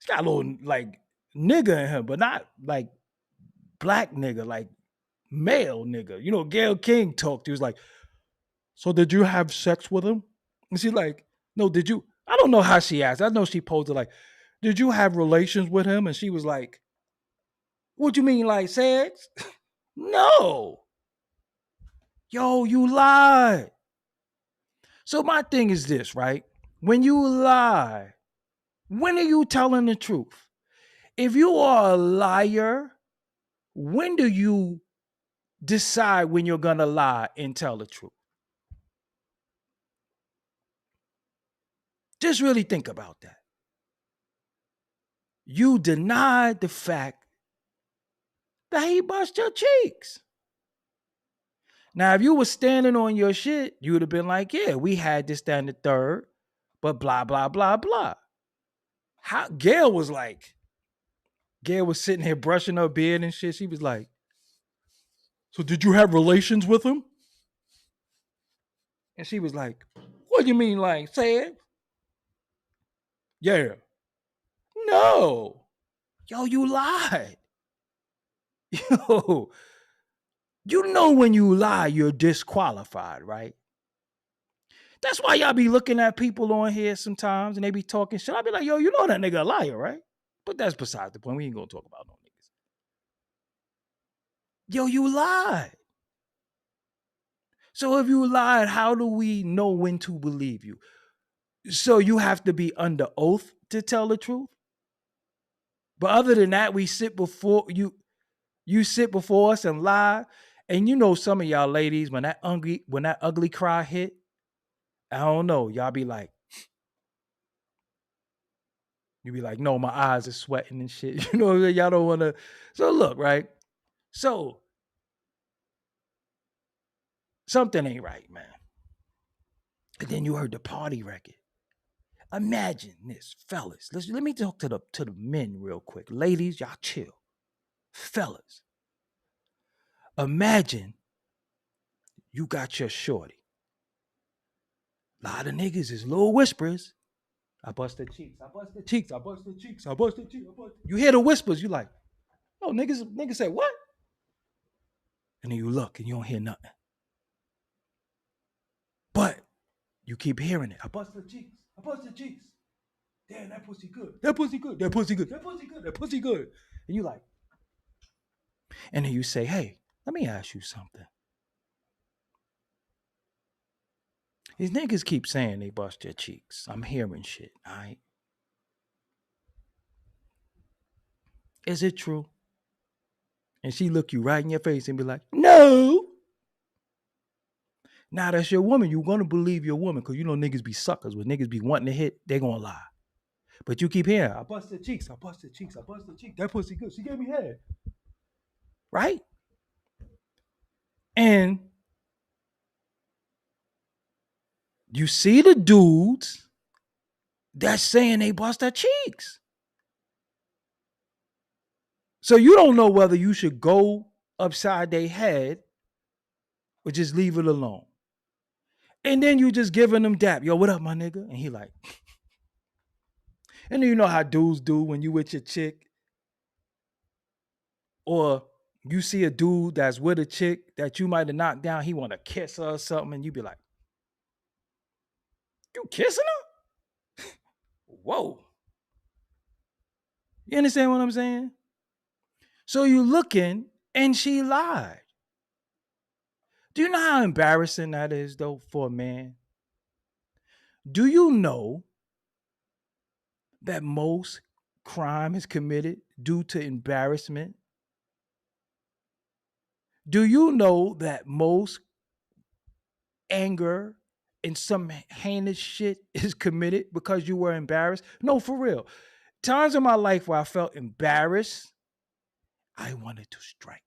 a little like nigga in her, but not like black nigga, like male nigga. You know, Gayle King talked. He was like, so did you have sex with him? And she's like, no, did you? I don't know how she asked. I know she posed it like, did you have relations with him? And she was like, what you mean, like sex? No. Yo, you lied. So my thing is this, right? When you lie, when are you telling the truth? If you are a liar, when do you decide when you're gonna lie and tell the truth? Just really think about that. You denied the fact that he bust your cheeks. Now, if you were standing on your shit, you would have been like, yeah, we had this, that, and the third, but blah, blah, blah, blah. How Gail was sitting here brushing her beard and shit. She was like, so did you have relations with him? And she was like, what do you mean, like, say it? Yeah. No. Yo, you lied. Yo, you know when you lie, you're disqualified, right? That's why y'all be looking at people on here sometimes and they be talking shit. I be like, yo, you know that nigga a liar, right? But that's besides the point. We ain't gonna talk about no niggas. Yo, you lied. So if you lied, how do we know when to believe you? So you have to be under oath to tell the truth? But other than that, we sit before you sit before us and lie. And you know some of y'all ladies, when that ugly cry hit, I don't know, y'all be like, you be like, no, my eyes are sweating and shit. You know, y'all don't want to. So look, right? So something ain't right, man. And then you heard the party record. Imagine this, fellas. Let me talk to the men real quick. Ladies, y'all chill. Fellas, imagine you got your shorty. A lot of niggas is little whispers. I bust the cheeks. I bust the cheeks. I bust the cheeks. I bust the cheeks. You hear the whispers. You like, oh, niggas say what? And then you look and you don't hear nothing. But you keep hearing it. I bust the cheeks. I bust the cheeks. Damn, that pussy good. That pussy good. That pussy good. That pussy good. That pussy good. And you like, and then you say, hey, let me ask you something. These niggas keep saying they bust their cheeks. I'm hearing shit, all right? Is it true? And she look you right in your face and be like, no. Now that's your woman. You're going to believe your woman because you know niggas be suckers. When niggas be wanting to hit, they going to lie. But you keep hearing, I bust the cheeks. I bust the cheeks. I bust the cheeks. That pussy good. She gave me head. Right? And you see the dudes that's saying they bust their cheeks. So you don't know whether you should go upside their head or just leave it alone. And then you just giving them dap. Yo, what up, my nigga? And he like, and then you know how dudes do when you with your chick. Or you see a dude that's with a chick that you might have knocked down. He want to kiss her or something. And you be like, you kissing her? Whoa. You understand what I'm saying? So you looking and she lied. Do you know how embarrassing that is though for a man? Do you know that most crime is committed due to embarrassment? Do you know that most anger and some heinous shit is committed because you were embarrassed? No, for real. Times in my life where I felt embarrassed, I wanted to strike.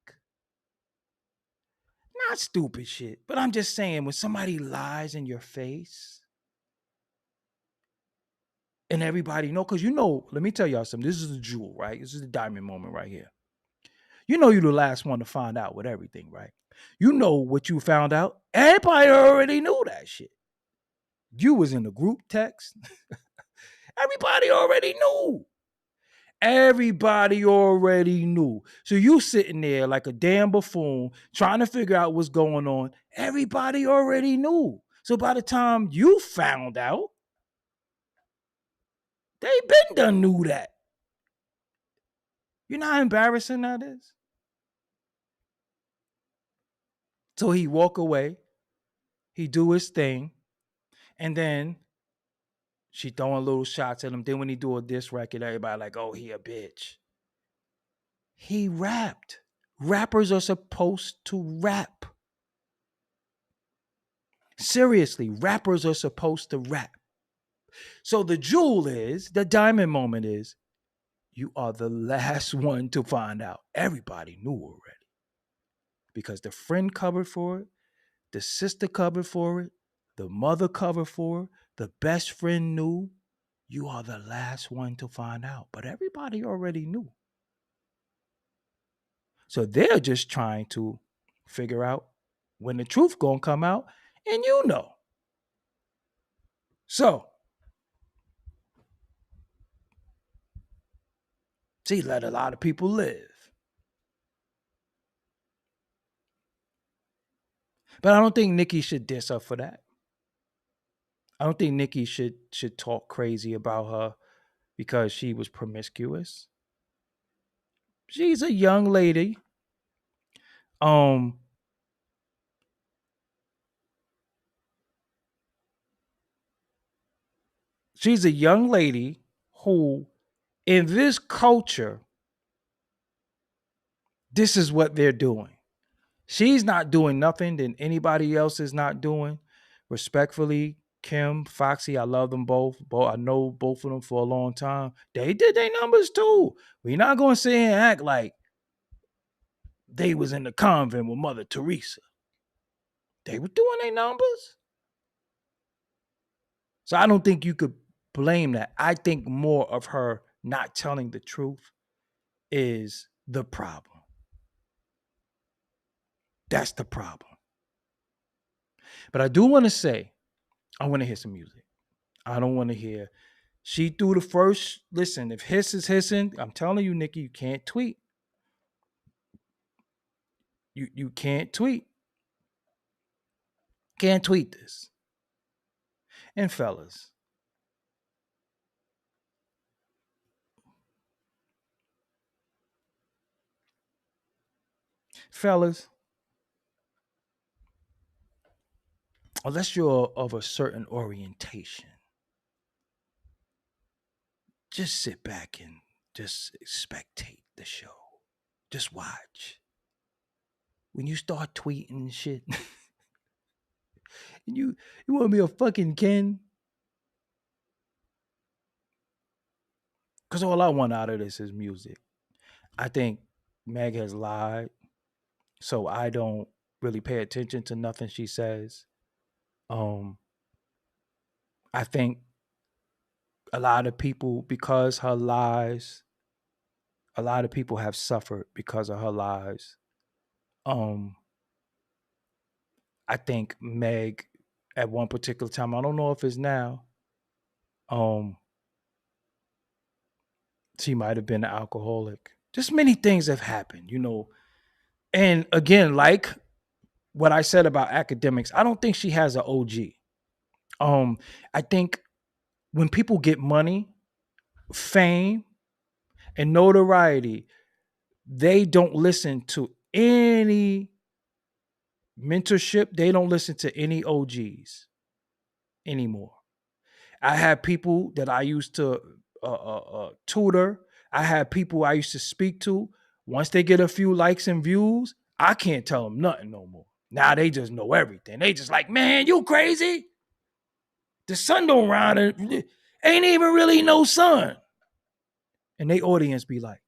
Not stupid shit, but I'm just saying when somebody lies in your face and everybody know, because let me tell y'all something. This is a jewel, right? This is the diamond moment right here. You're the last one to find out with everything, right? You know what you found out. Everybody already knew that shit. You was in the group text. Everybody already knew. Everybody already knew. So you sitting there like a damn buffoon trying to figure out what's going on. Everybody already knew. So by the time you found out, they been done knew that. You know how embarrassing that is? So he walk away, he do his thing, and then she throwing little shots at him. Then when he do a diss record, everybody like, oh, he a bitch. He rapped. Rappers are supposed to rap. Seriously, rappers are supposed to rap. So the jewel is, the diamond moment is, you are the last one to find out. Everybody knew already. Because the friend covered for it, the sister covered for it, the mother covered for it, the best friend knew. You are the last one to find out. But everybody already knew. So they're just trying to figure out when the truth gonna come out, and So, she let a lot of people live. But I don't think Nicki should diss her for that. I don't think Nicki should talk crazy about her because she was promiscuous. She's a young lady. She's a young lady who, in this culture, this is what they're doing. She's not doing nothing that anybody else is not doing. Respectfully, Kim, Foxy, I love them both. I know both of them for a long time. They did their numbers too. We're not going to sit here and act like they was in the convent with Mother Teresa. They were doing their numbers. So I don't think you could blame that. I think more of her not telling the truth is the problem. That's the problem. But I do want to say, I want to hear some music. I don't want to hear. She threw the first. Listen, if hiss is hissing, I'm telling you, Nicki, you can't tweet. You can't tweet. Can't tweet this. And fellas, unless you're of a certain orientation, just sit back and just spectate the show. Just watch. When you start tweeting shit, and you want to be a fucking Ken? Because all I want out of this is music. I think Meg has lied, so I don't really pay attention to nothing she says. I think a lot of people, because her lies, a lot of people have suffered because of her lies. I think Meg, at one particular time, I don't know if it's now, she might have been an alcoholic. Just many things have happened, And again, like what I said about academics, I don't think she has an OG. I think when people get money, fame, and notoriety, they don't listen to any mentorship. They don't listen to any OGs anymore. I had people that I used to tutor. I had people I used to speak to. Once they get a few likes and views, I can't tell them nothing no more. Now they just know everything. They just like, man, you crazy? The sun don't rise. Ain't even really no sun. And they audience be like,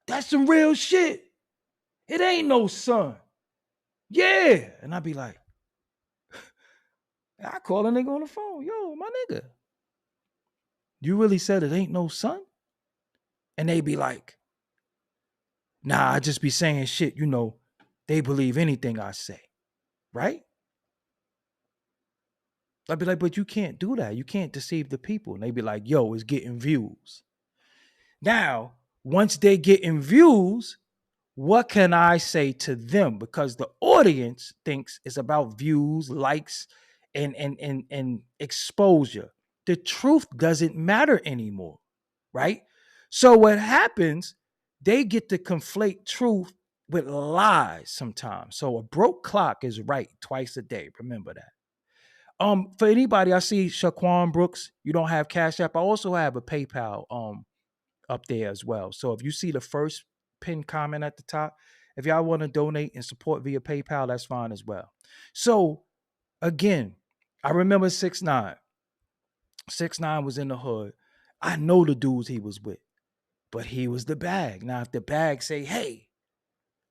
that's some real shit. It ain't no sun. Yeah. And I'd be like, I call a nigga on the phone. Yo, my nigga, you really said it ain't no son? And they be like, nah, I just be saying shit, they believe anything I say, right? I'd be like, but you can't do that. You can't deceive the people. And they be like, yo, it's getting views. Now, once they getting views, what can I say to them? Because the audience thinks it's about views, likes, and exposure. The truth doesn't matter anymore, right? So what happens, they get to conflate truth with lies sometimes. So a broke clock is right twice a day. Remember that. For anybody, I see Shaquan Brooks. You don't have Cash App. I also have a PayPal up there as well. So if you see the first pinned comment at the top, if y'all want to donate and support via PayPal, that's fine as well. So again, I remember 6ix9ine. 6ix9ine was in the hood. I know the dudes he was with, but he was the bag. Now, if the bag say, hey,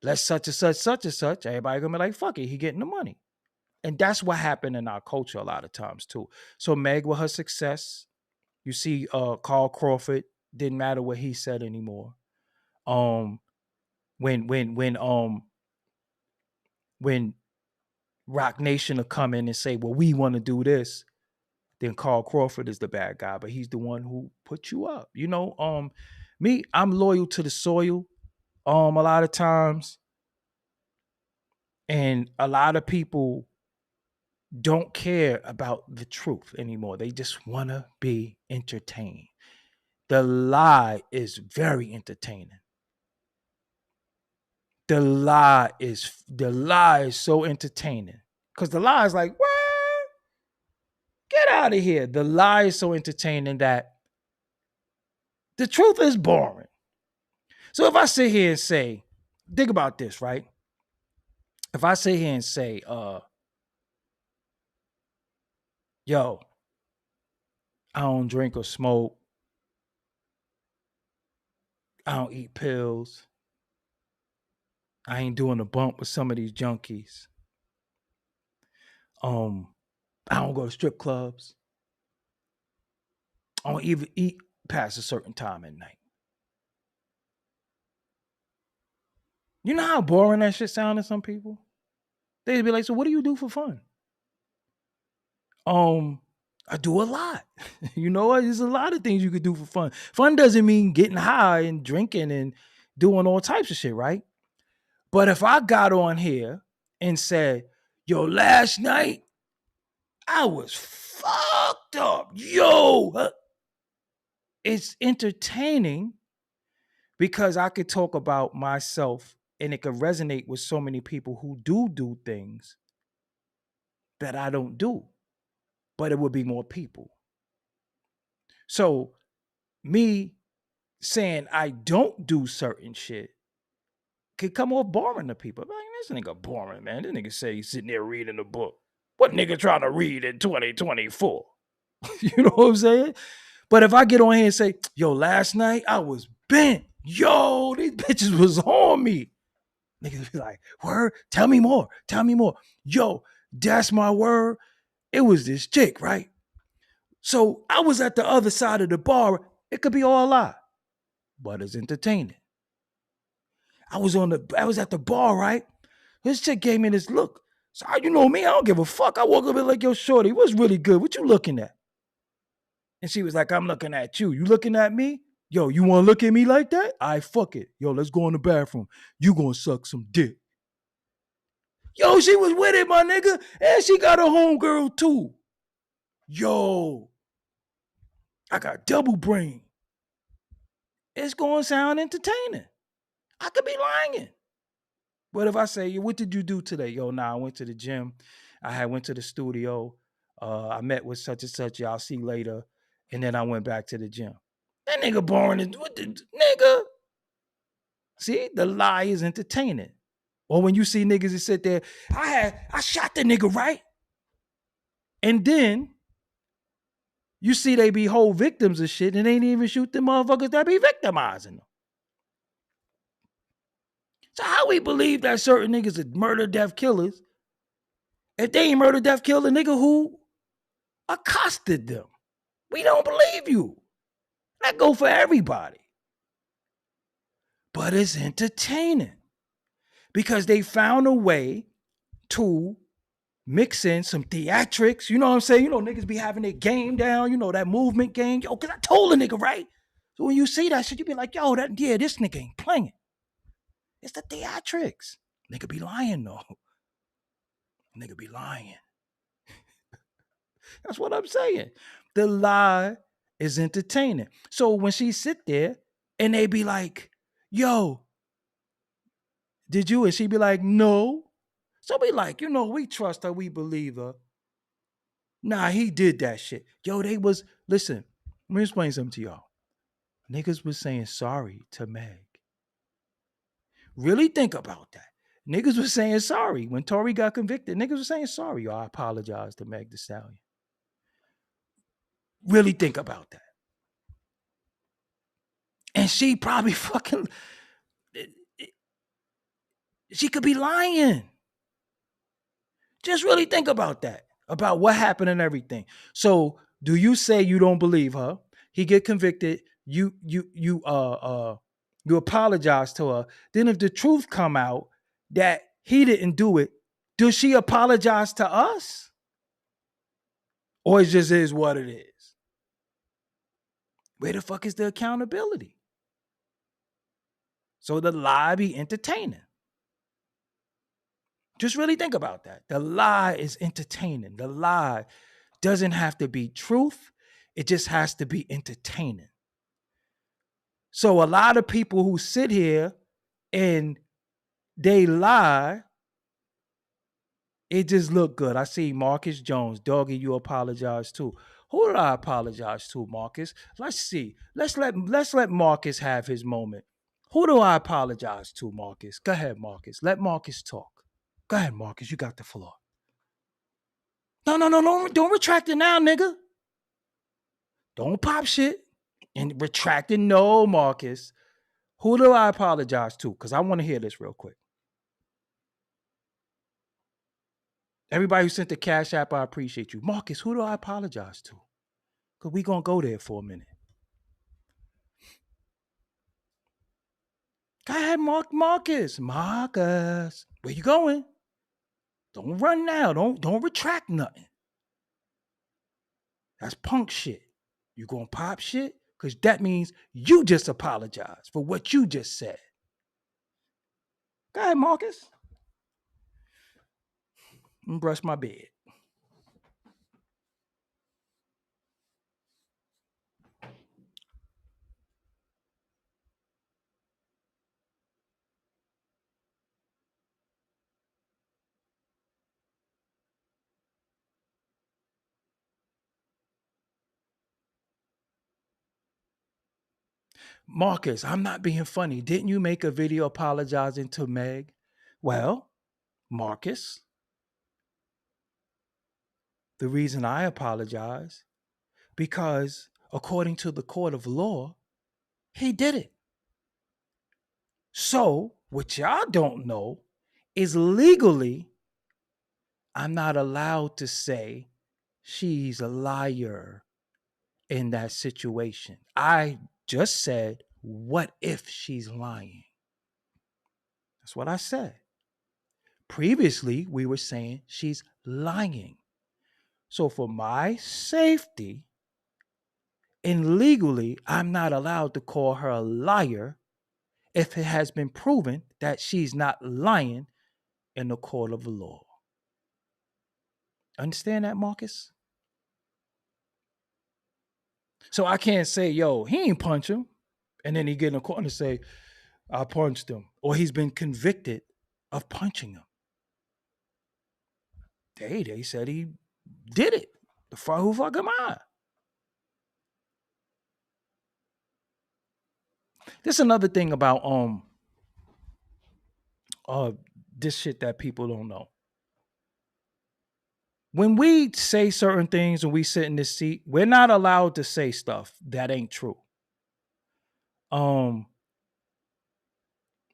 let's such and such, everybody gonna be like, fuck it, he getting the money. And that's what happened in our culture a lot of times too. So Meg with her success, you see Carl Crawford, didn't matter what he said anymore. When Rock Nation will come in and say, well, we want to do this, then Carl Crawford is the bad guy, but he's the one who put you up. Me, I'm loyal to the soil a lot of times. And a lot of people don't care about the truth anymore. They just want to be entertained. The lie is very entertaining. The lie is so entertaining. Because the lie is like, what? Get out of here. The lie is so entertaining that the truth is boring. So if I sit here and say, think about this, right? If I sit here and say, yo, I don't drink or smoke, I don't eat pills, I ain't doing a bump with some of these junkies, I don't go to strip clubs, I don't even eat past a certain time at night. You know how boring that shit sounds to some people? They'd be like, so what do you do for fun? I do a lot. You know what? There's a lot of things you could do for fun. Fun doesn't mean getting high and drinking and doing all types of shit, right? But if I got on here and said, yo, last night I was fucked up. Yo, it's entertaining because I could talk about myself and it could resonate with so many people who do things that I don't do, but it would be more people. So me saying I don't do certain shit could come off boring to people. Like, this nigga boring, man. This nigga say he's sitting there reading a book. What nigga trying to read in 2024? You know what I'm saying? But if I get on here and say, yo, last night I was bent. Yo, these bitches was on me. Niggas be like, word? Tell me more. Tell me more. Yo, that's my word. It was this chick, right? So I was at the other side of the bar. It could be all a lie, but it's entertaining. I was at the bar, right? This chick gave me this look. So you know me, I don't give a fuck. I walk up and like, yo, shorty, what's really good? What you looking at? And she was like, I'm looking at you. You looking at me? Yo, you want to look at me like that? I fuck it. Yo, let's go in the bathroom. You gonna suck some dick. Yo, she was with it, my nigga. And she got a homegirl too. Yo, I got double brain. It's gonna sound entertaining. I could be lying. But if I say, what did you do today? Yo, I went to the gym. I went to the studio. I met with such and such. Y'all see later. And then I went back to the gym. That nigga boring. What the nigga? See, the lie is entertaining. Or when you see niggas that sit there, I shot the nigga, right? And then you see they be whole victims of shit and they ain't even shoot the motherfuckers that be victimizing them. So how we believe that certain niggas are murder, death killers if they ain't murder, death killed the nigga who accosted them? We don't believe you. That go for everybody. But it's entertaining because they found a way to mix in some theatrics. You know what I'm saying? You know, niggas be having their game down, you know, that movement game. Yo, cause I told a nigga, right? So when you see that shit, you be like, yo, this nigga ain't playing. It's the theatrics. Nigga be lying though. Nigga be lying. That's what I'm saying. The lie is entertaining. So when she sit there and they be like, yo, did you? And she be like, no. So we like, you know, we trust her, we believe her. Nah, he did that shit. Yo, listen, let me explain something to y'all. Niggas was saying sorry to Meg. Really think about that. Niggas was saying sorry. When Tory got convicted, niggas was saying sorry. Yo, I apologize to Meg Thee Stallion. Really think about that. And she probably fucking, she could be lying. Just really think about that, about what happened and everything. So do you say you don't believe her? He get convicted. You apologize to her. Then if the truth come out that he didn't do it, does she apologize to us? Or it just is what it is? Where the fuck is the accountability? So the lie be entertaining. Just really think about that. The lie is entertaining. The lie doesn't have to be truth. It just has to be entertaining. So a lot of people who sit here and they lie, it just look good. I see Marcus Jones. Doggie, you apologize too. Who did I apologize to, Marcus? Let's see. Let's let Marcus have his moment. Who do I apologize to, Marcus? Go ahead, Marcus. Let Marcus talk. Go ahead, Marcus. You got the floor. No. Don't retract it now, nigga. Don't pop shit and retract it. No, Marcus. Who do I apologize to? Because I want to hear this real quick. Everybody who sent the Cash App, I appreciate you. Marcus, who do I apologize to? Because we're going to go there for a minute. Go ahead, Marcus. Marcus, where you going? Don't run now. Don't retract nothing. That's punk shit. You going to pop shit? Because that means you just apologize for what you just said. Go ahead, Marcus. I'm going to brush my bed. Marcus, I'm not being funny. Didn't you make a video apologizing to Meg? Well, Marcus, the reason I apologize, because according to the court of law, he did it. So what y'all don't know is legally, I'm not allowed to say she's a liar in that situation. I just said, what if she's lying? That's what I said. Previously, we were saying she's lying. So for my safety, and legally, I'm not allowed to call her a liar if it has been proven that she's not lying in the court of the law. Understand that, Marcus? So I can't say, yo, he ain't punch him. And then he get in the court and say, I punched him. Or he's been convicted of punching him. They said he did it. Who fuck am I? There's another thing about this shit that people don't know. When we say certain things and we sit in this seat, we're not allowed to say stuff that ain't true.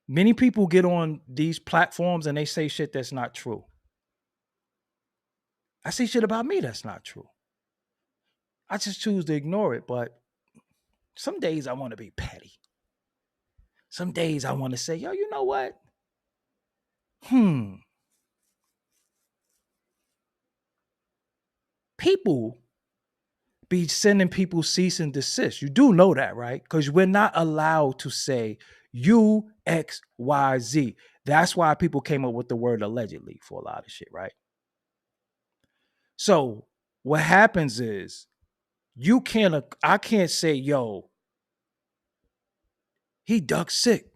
Many people get on these platforms and they say shit that's not true. I say shit about me that's not true. I just choose to ignore it. But some days I want to be petty. Some days I want to say, yo, you know what? People be sending people cease and desist. You do know that, right? Because we're not allowed to say you, X, Y, Z. That's why people came up with the word allegedly for a lot of shit, right? So what happens is I can't say, yo, he duck sick.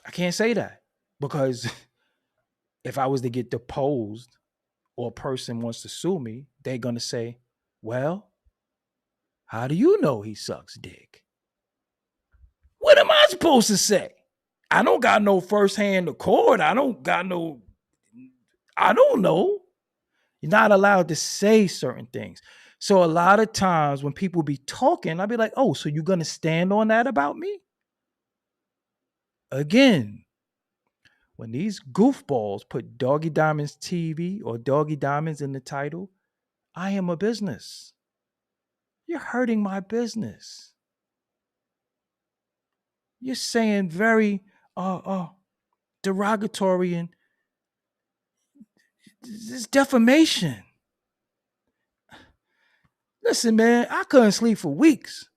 I can't say that because if I was to get deposed or a person wants to sue me, they're going to say, well, how do you know he sucks dick? What am I supposed to say? I don't got no firsthand accord. I don't know. You're not allowed to say certain things. So a lot of times when people be talking, I'll be like, oh, so you're going to stand on that about me? Again, when these goofballs put Doggie Diamonds TV or Doggie Diamonds in the title, I am a business. You're hurting my business. You're saying very derogatory and this defamation. Listen, man, I couldn't sleep for weeks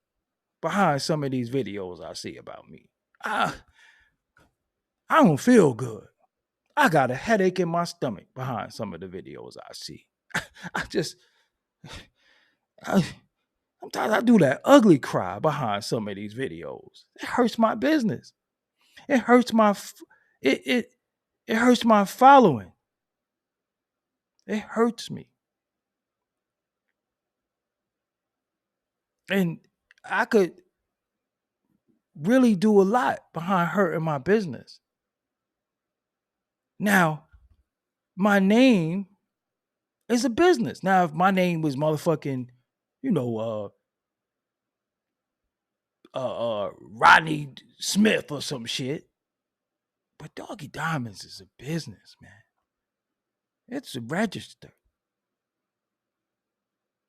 behind some of these videos I see about me. I don't feel good. I got a headache in my stomach behind some of the videos I see. Sometimes I do that ugly cry behind some of these videos. It hurts my business. It hurts my it hurts my following. It hurts me. And I could really do a lot behind hurting my business. Now, my name is a business. Now, if my name was motherfucking, Rodney Smith or some shit, but Doggie Diamonds is a business, man. It's registered.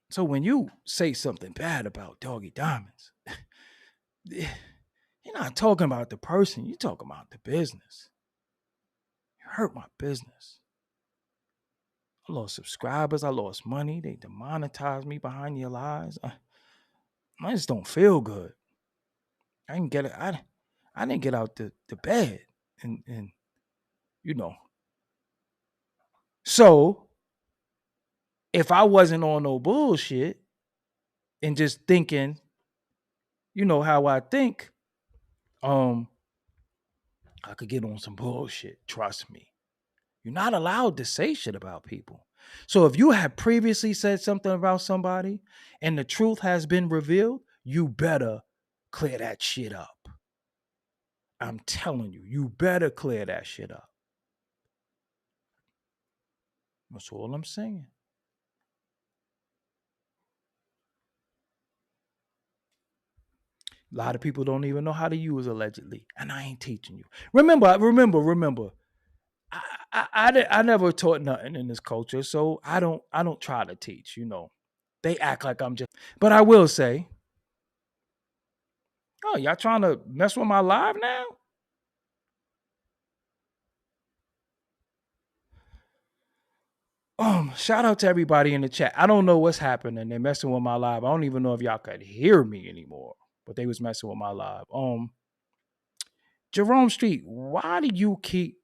So when you say something bad about Doggie Diamonds, you're not talking about the person, you're talking about the business. You hurt my business. I lost subscribers, I lost money, they demonetized me behind your lies. I just don't feel good. I didn't get it. I didn't get out the bed. And So if I wasn't on no bullshit and just thinking, how I think, I could get on some bullshit. Trust me. You're not allowed to say shit about people. So if you have previously said something about somebody and the truth has been revealed, you better clear that shit up. I'm telling you, you better clear that shit up. That's all I'm saying. A lot of people don't even know how to use allegedly, and I ain't teaching you. Remember. I never taught nothing in this culture, so I don't try to teach. They act like I'm just. But I will say, oh, y'all trying to mess with my live now? Shout out to everybody in the chat. I don't know what's happening. They're messing with my live. I don't even know if y'all could hear me anymore, but they was messing with my live. Jerome Street, why do you keep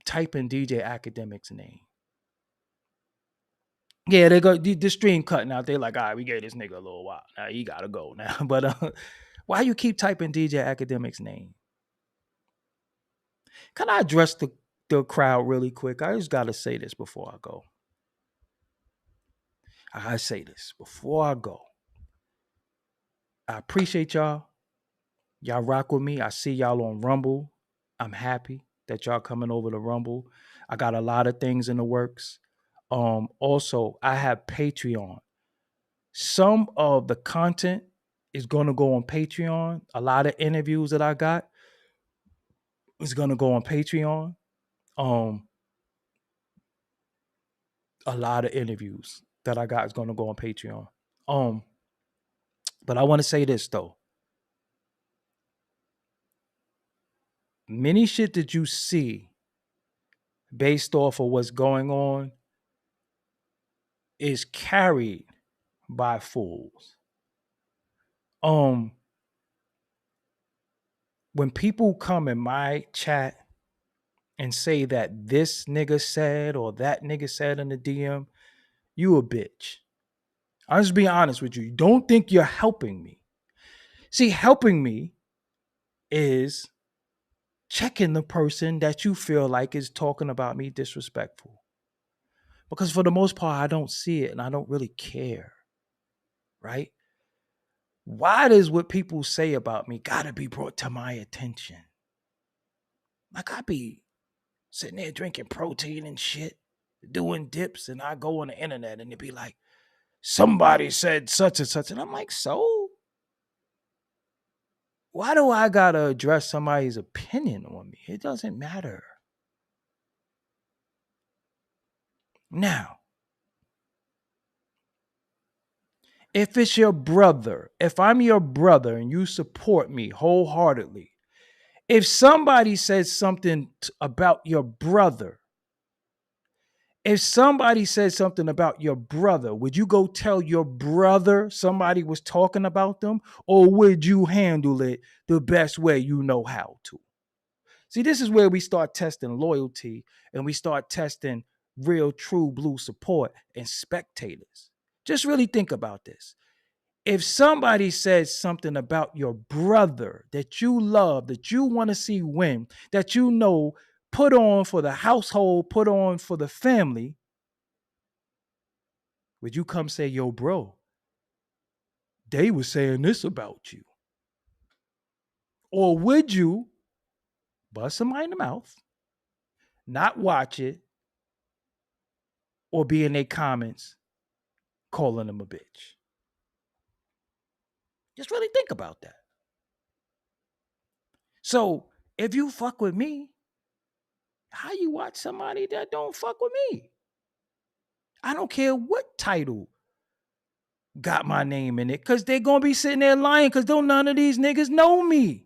typing DJ Academic's name? Yeah, they go the stream cutting out. They like, all right, we gave this nigga a little while. Now he gotta go now. But why you keep typing DJ Academic's name? Can I address the crowd really quick? I just gotta say this before I go. I say this before I go. I appreciate y'all. Y'all rock with me. I see y'all on Rumble. I'm happy that y'all coming over to Rumble. I got a lot of things in the works. Also, I have Patreon. Some of the content is going to go on Patreon. A lot of interviews that I got is going to go on Patreon. A lot of interviews that I got is going to go on Patreon. But I want to say this though. Many shit that you see based off of what's going on is carried by fools. When people come in my chat and say that this nigga said or that nigga said in the DM, you a bitch. I'm just being honest with you. You don't think you're helping me. See, helping me is checking the person that you feel like is talking about me disrespectful. Because for the most part, I don't see it and I don't really care. Right? Why does what people say about me gotta be brought to my attention? Like I be sitting there drinking protein and shit, doing dips, and I go on the internet and it be like, somebody said such and such. And I'm like, so? Why do I gotta address somebody's opinion on me? It doesn't matter. Now, if it's your brother, if I'm your brother and you support me wholeheartedly, if somebody says something about your brother, if somebody says something about your brother, would you go tell your brother somebody was talking about them? Or would you handle it the best way you know how to? See, this is where we start testing loyalty and we start testing real, true blue support and spectators. Just really think about this. If somebody says something about your brother that you love, that you want to see win, that you know put on for the household, put on for the family, would you come say, yo, bro, they were saying this about you? Or would you bust somebody in the mouth, not watch it, or be in their comments calling them a bitch? Just really think about that. So if you fuck with me, how you watch somebody that don't fuck with me? I don't care what title got my name in it, because they're going to be sitting there lying because don't none of these niggas know me.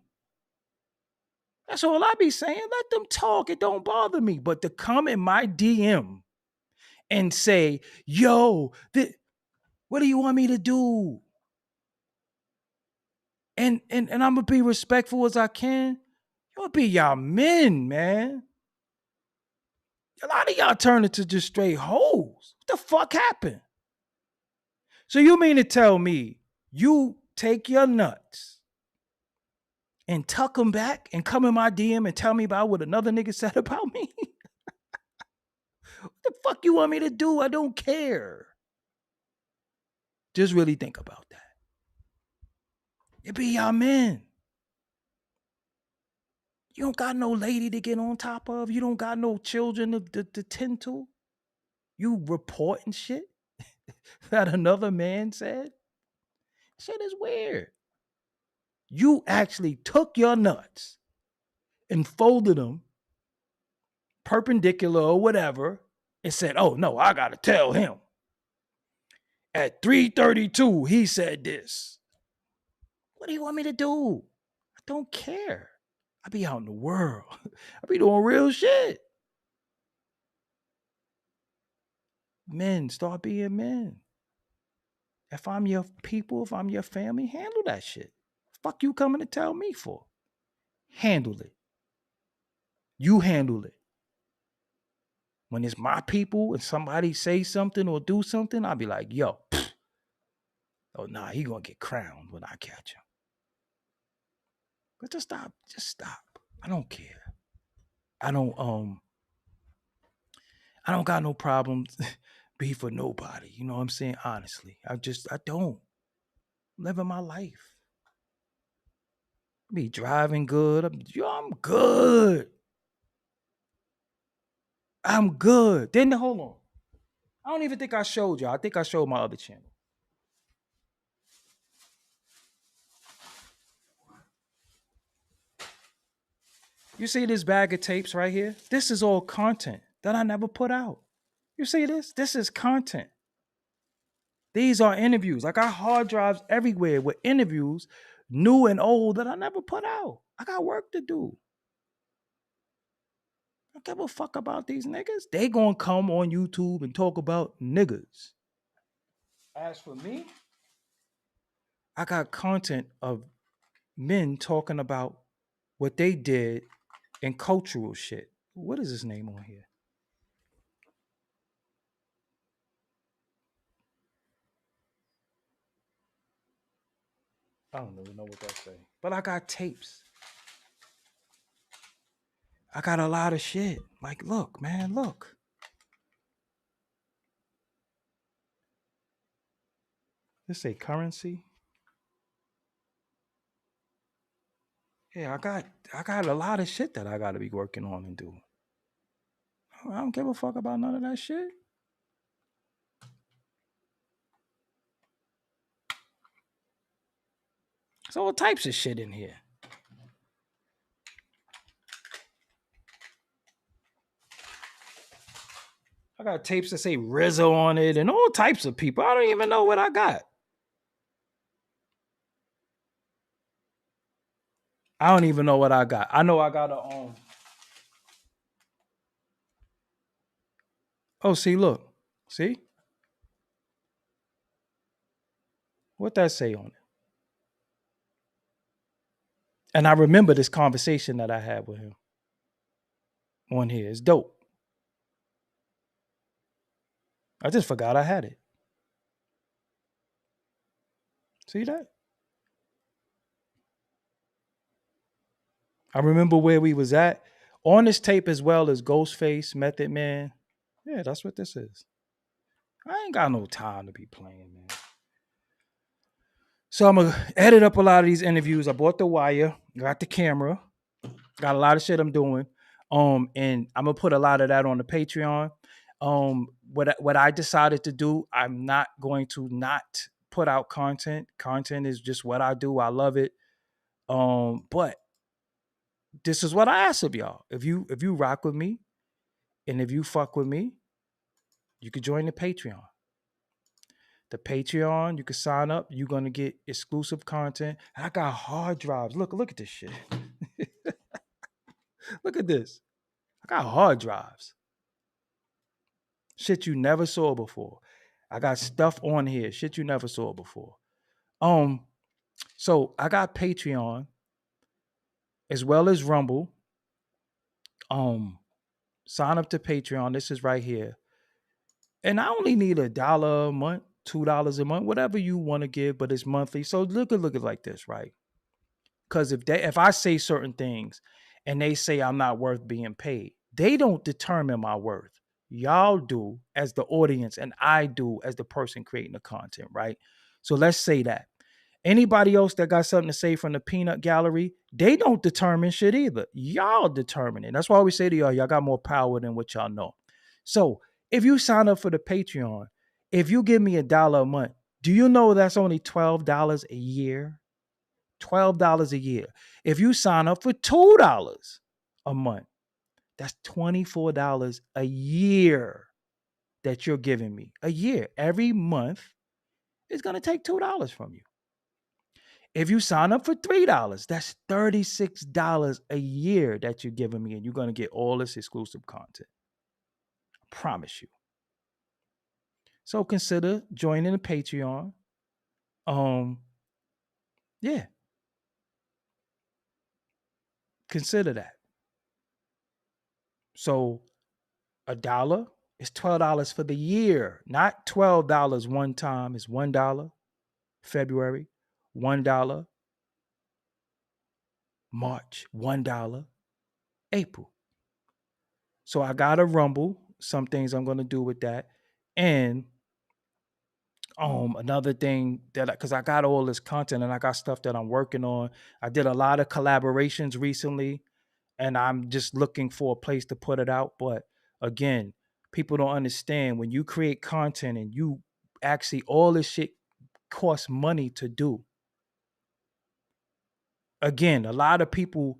That's all I be saying. Let them talk. It don't bother me. But to come in my DM and say, yo, what do you want me to do? And I'm going to be respectful as I can. You'll be y'all men, man. A lot of y'all turn into just straight hoes. What the fuck happened? So you mean to tell me you take your nuts and tuck them back and come in my DM and tell me about what another nigga said about me? What the fuck you want me to do? I don't care. Just really think about that. It be y'all men. You don't got no lady to get on top of. You don't got no children to tend to. You reporting shit that another man said. Shit is weird. You actually took your nuts and folded them perpendicular or whatever and said, oh no, I gotta tell him. At 3:32, he said this. What do you want me to do? I don't care. I be out in the world. I be doing real shit. Men, start being men. If I'm your people, if I'm your family, handle that shit. Fuck you coming to tell me for? Handle it. You handle it. When it's my people and somebody say something or do something, I'll be like, yo, oh nah, he gonna get crowned when I catch him. But just stop. I don't care. I don't got no problems beef for nobody. You know what I'm saying? Honestly. I don't. I'm living my life. Be driving good. I'm good. I'm good. Then hold on. I don't even think I showed y'all. I think I showed my other channel. You see this bag of tapes right here? This is all content that I never put out. You see this? This is content. These are interviews. I got hard drives everywhere with interviews, new and old, that I never put out. I got work to do. I don't give a fuck about these niggas. They gonna come on YouTube and talk about niggas. As for me, I got content of men talking about what they did in cultural shit. What is his name on here? I don't even know what that say. But I got tapes. I got a lot of shit. Like, look, man, look. This say currency. Yeah, I got a lot of shit that I gotta be working on and doing. I don't give a fuck about none of that shit. There's all types of shit in here. I got tapes that say Rizzo on it and all types of people. I don't even know what I got. I don't even know what I got. I know I got a Oh, see, look. See? What that say on it? And I remember this conversation that I had with him on here. It's dope. I just forgot I had it. See that? I remember where we was at. On this tape as well as Ghostface, Method Man. Yeah, that's what this is. I ain't got no time to be playing, man. So I'm gonna edit up a lot of these interviews. I bought the wire, got the camera, got a lot of shit I'm doing. And I'm gonna put a lot of that on the Patreon. What I decided to do, I'm not going to not put out content. Content is just what I do. I love it. But this is what I ask of y'all. If you rock with me and if you fuck with me, you could join the Patreon. The Patreon, you can sign up. You're gonna get exclusive content. And I got hard drives. Look at this shit. Look at this. I got hard drives. Shit you never saw before. I got stuff on here. Shit you never saw before. So I got Patreon as well as Rumble. Sign up to Patreon. This is right here. And I only need $1 a month, $2 a month, whatever you want to give, but it's monthly. So look at it like this, right? Because if I say certain things and they say I'm not worth being paid, they don't determine my worth. Y'all do as the audience, and I do as the person creating the content, right? So let's say that. Anybody else that got something to say from the peanut gallery, they don't determine shit either. Y'all determine it. That's why we say to y'all got more power than what y'all know. So if you sign up for the Patreon, if you give me $1 a month, do you know that's only $12 a year? $12 a year. If you sign up for $2 a month, that's $24 a year that you're giving me. A year. Every month is going to take $2 from you. If you sign up for $3, that's $36 a year that you're giving me, and you're going to get all this exclusive content. I promise you. So consider joining the Patreon. Yeah. Consider that. So $1 is $12 for the year, not $12 one time. It's $1 February, $1 March, $1 April. So I got a Rumble. Some things I'm going to do with that. And another thing that, because I got all this content and I got stuff that I'm working on. I did a lot of collaborations recently, and I'm just looking for a place to put it out. But again, people don't understand when you create content and you actually, all this shit costs money to do. Again, a lot of people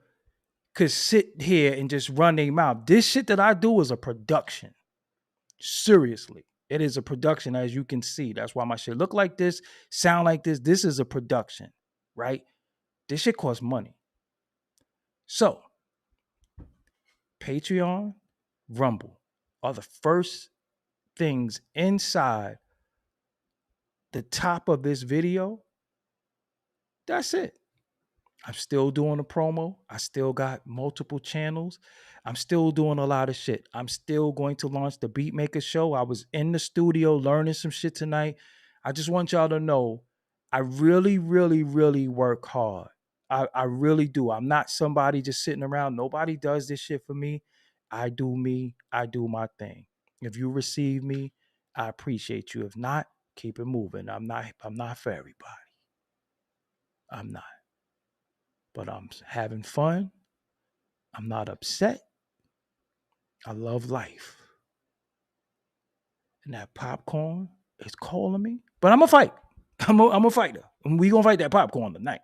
could sit here and just run their mouth. This shit that I do is a production. Seriously. It is a production, as you can see. That's why my shit look like this, sound like this. This is a production, right? This shit costs money. So, Patreon, Rumble are the first things inside the top of this video. That's it. I'm still doing a promo. I still got multiple channels. I'm still doing a lot of shit. I'm still going to launch the Beatmaker show. I was in the studio learning some shit tonight. I just want y'all to know I really, really, really work hard. I really do. I'm not somebody just sitting around. Nobody does this shit for me. I do me. I do my thing. If you receive me, I appreciate you. If not, keep it moving. I'm not for everybody. I'm not. But I'm having fun. I'm not upset. I love life. And that popcorn is calling me. But I'm going to fight. I'm a fighter. And we going to fight that popcorn tonight.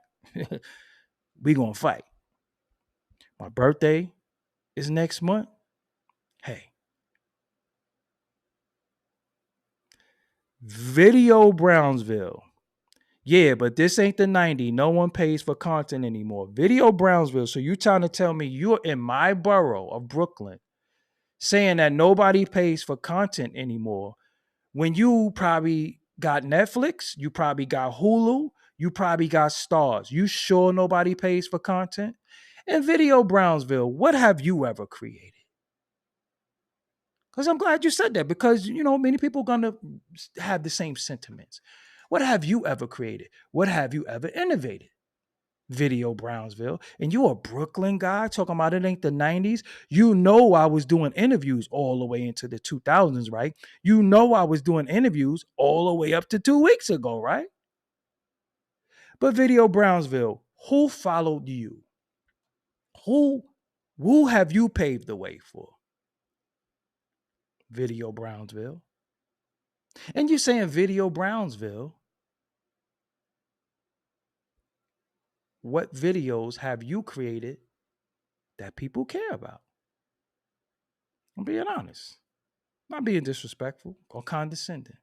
We going to fight. My birthday is next month. Hey. Video Brownsville. Yeah, but this ain't the 90. No one pays for content anymore. Video Brownsville. So you trying to tell me you're in my borough of Brooklyn saying that nobody pays for content anymore when you probably got Netflix, you probably got Hulu, you probably got Stars. You sure nobody pays for content? And Video Brownsville, what have you ever created? Because I'm glad you said that because, many people are going to have the same sentiments. What have you ever created? What have you ever innovated? Video Brownsville. And you're a Brooklyn guy talking about it ain't the 90s. You know I was doing interviews all the way into the 2000s, right? You know I was doing interviews all the way up to 2 weeks ago, right? But Video Brownsville, who followed you? Who have you paved the way for? Video Brownsville. And you're saying Video Brownsville. What videos have you created that people care about? I'm being honest. Not being disrespectful or condescending.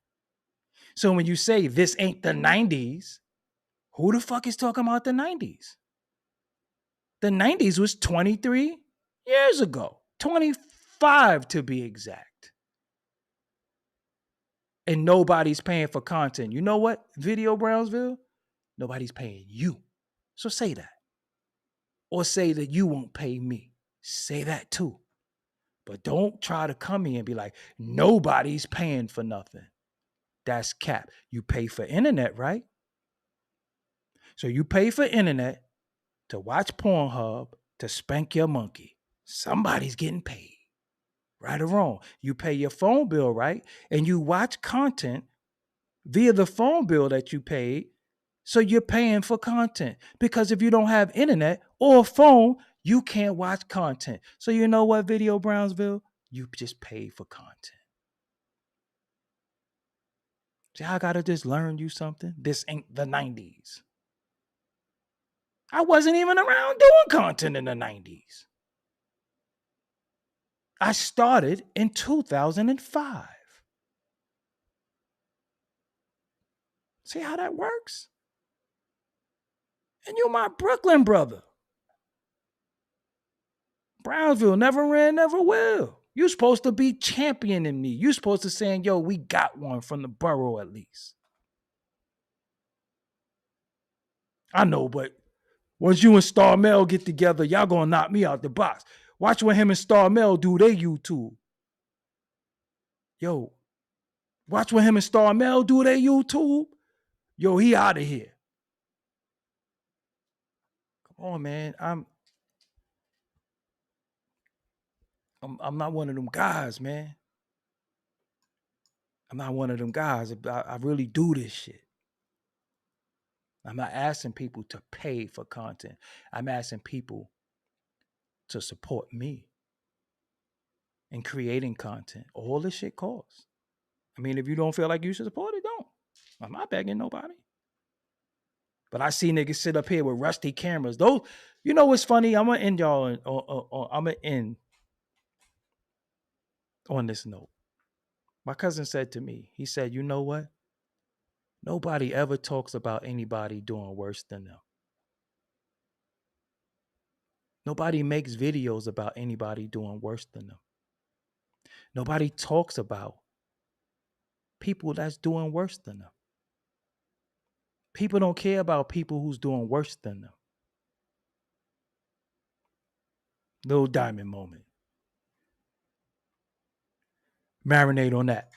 So when you say this ain't the 90s, who the fuck is talking about the 90s? The 90s was 23 years ago. 25 to be exact. And nobody's paying for content. You know what, Video Brownsville? Nobody's paying you. So say that. Or say that you won't pay me. Say that too. But don't try to come here and be like, nobody's paying for nothing. That's cap. You pay for internet, right? So you pay for internet to watch Pornhub, to spank your monkey. Somebody's getting paid. Right or wrong. You pay your phone bill, right? And you watch content via the phone bill that you paid. So you're paying for content. Because if you don't have internet or a phone, you can't watch content. So you know what, Video Brownsville? You just pay for content. See, I gotta just learn you something. This ain't the 90s. I wasn't even around doing content in the 90s. I started in 2005. See how that works? And you're my Brooklyn brother. Brownsville never ran, never will. You're supposed to be championing me. You're supposed to saying, yo, we got one from the borough at least. I know, but once you and Star Mel get together, y'all gonna knock me out the box. Watch what him and Star Mel do their YouTube. Yo, watch what him and Star Mel do their YouTube. Yo, he out of here. Come on, man. I'm not one of them guys, man. I'm not one of them guys. I really do this shit. I'm not asking people to pay for content. I'm asking people to support me in creating content. All this shit costs. I mean, if you don't feel like you should support it, don't. I'm not begging nobody. But I see niggas sit up here with rusty cameras. Those, you know what's funny? I'm gonna end y'all. I'm gonna end on this note. My cousin said to me, he said, "You know what? Nobody ever talks about anybody doing worse than them. Nobody makes videos about anybody doing worse than them. Nobody talks about people that's doing worse than them. People don't care about people who's doing worse than them." Little diamond moment. Marinate on that.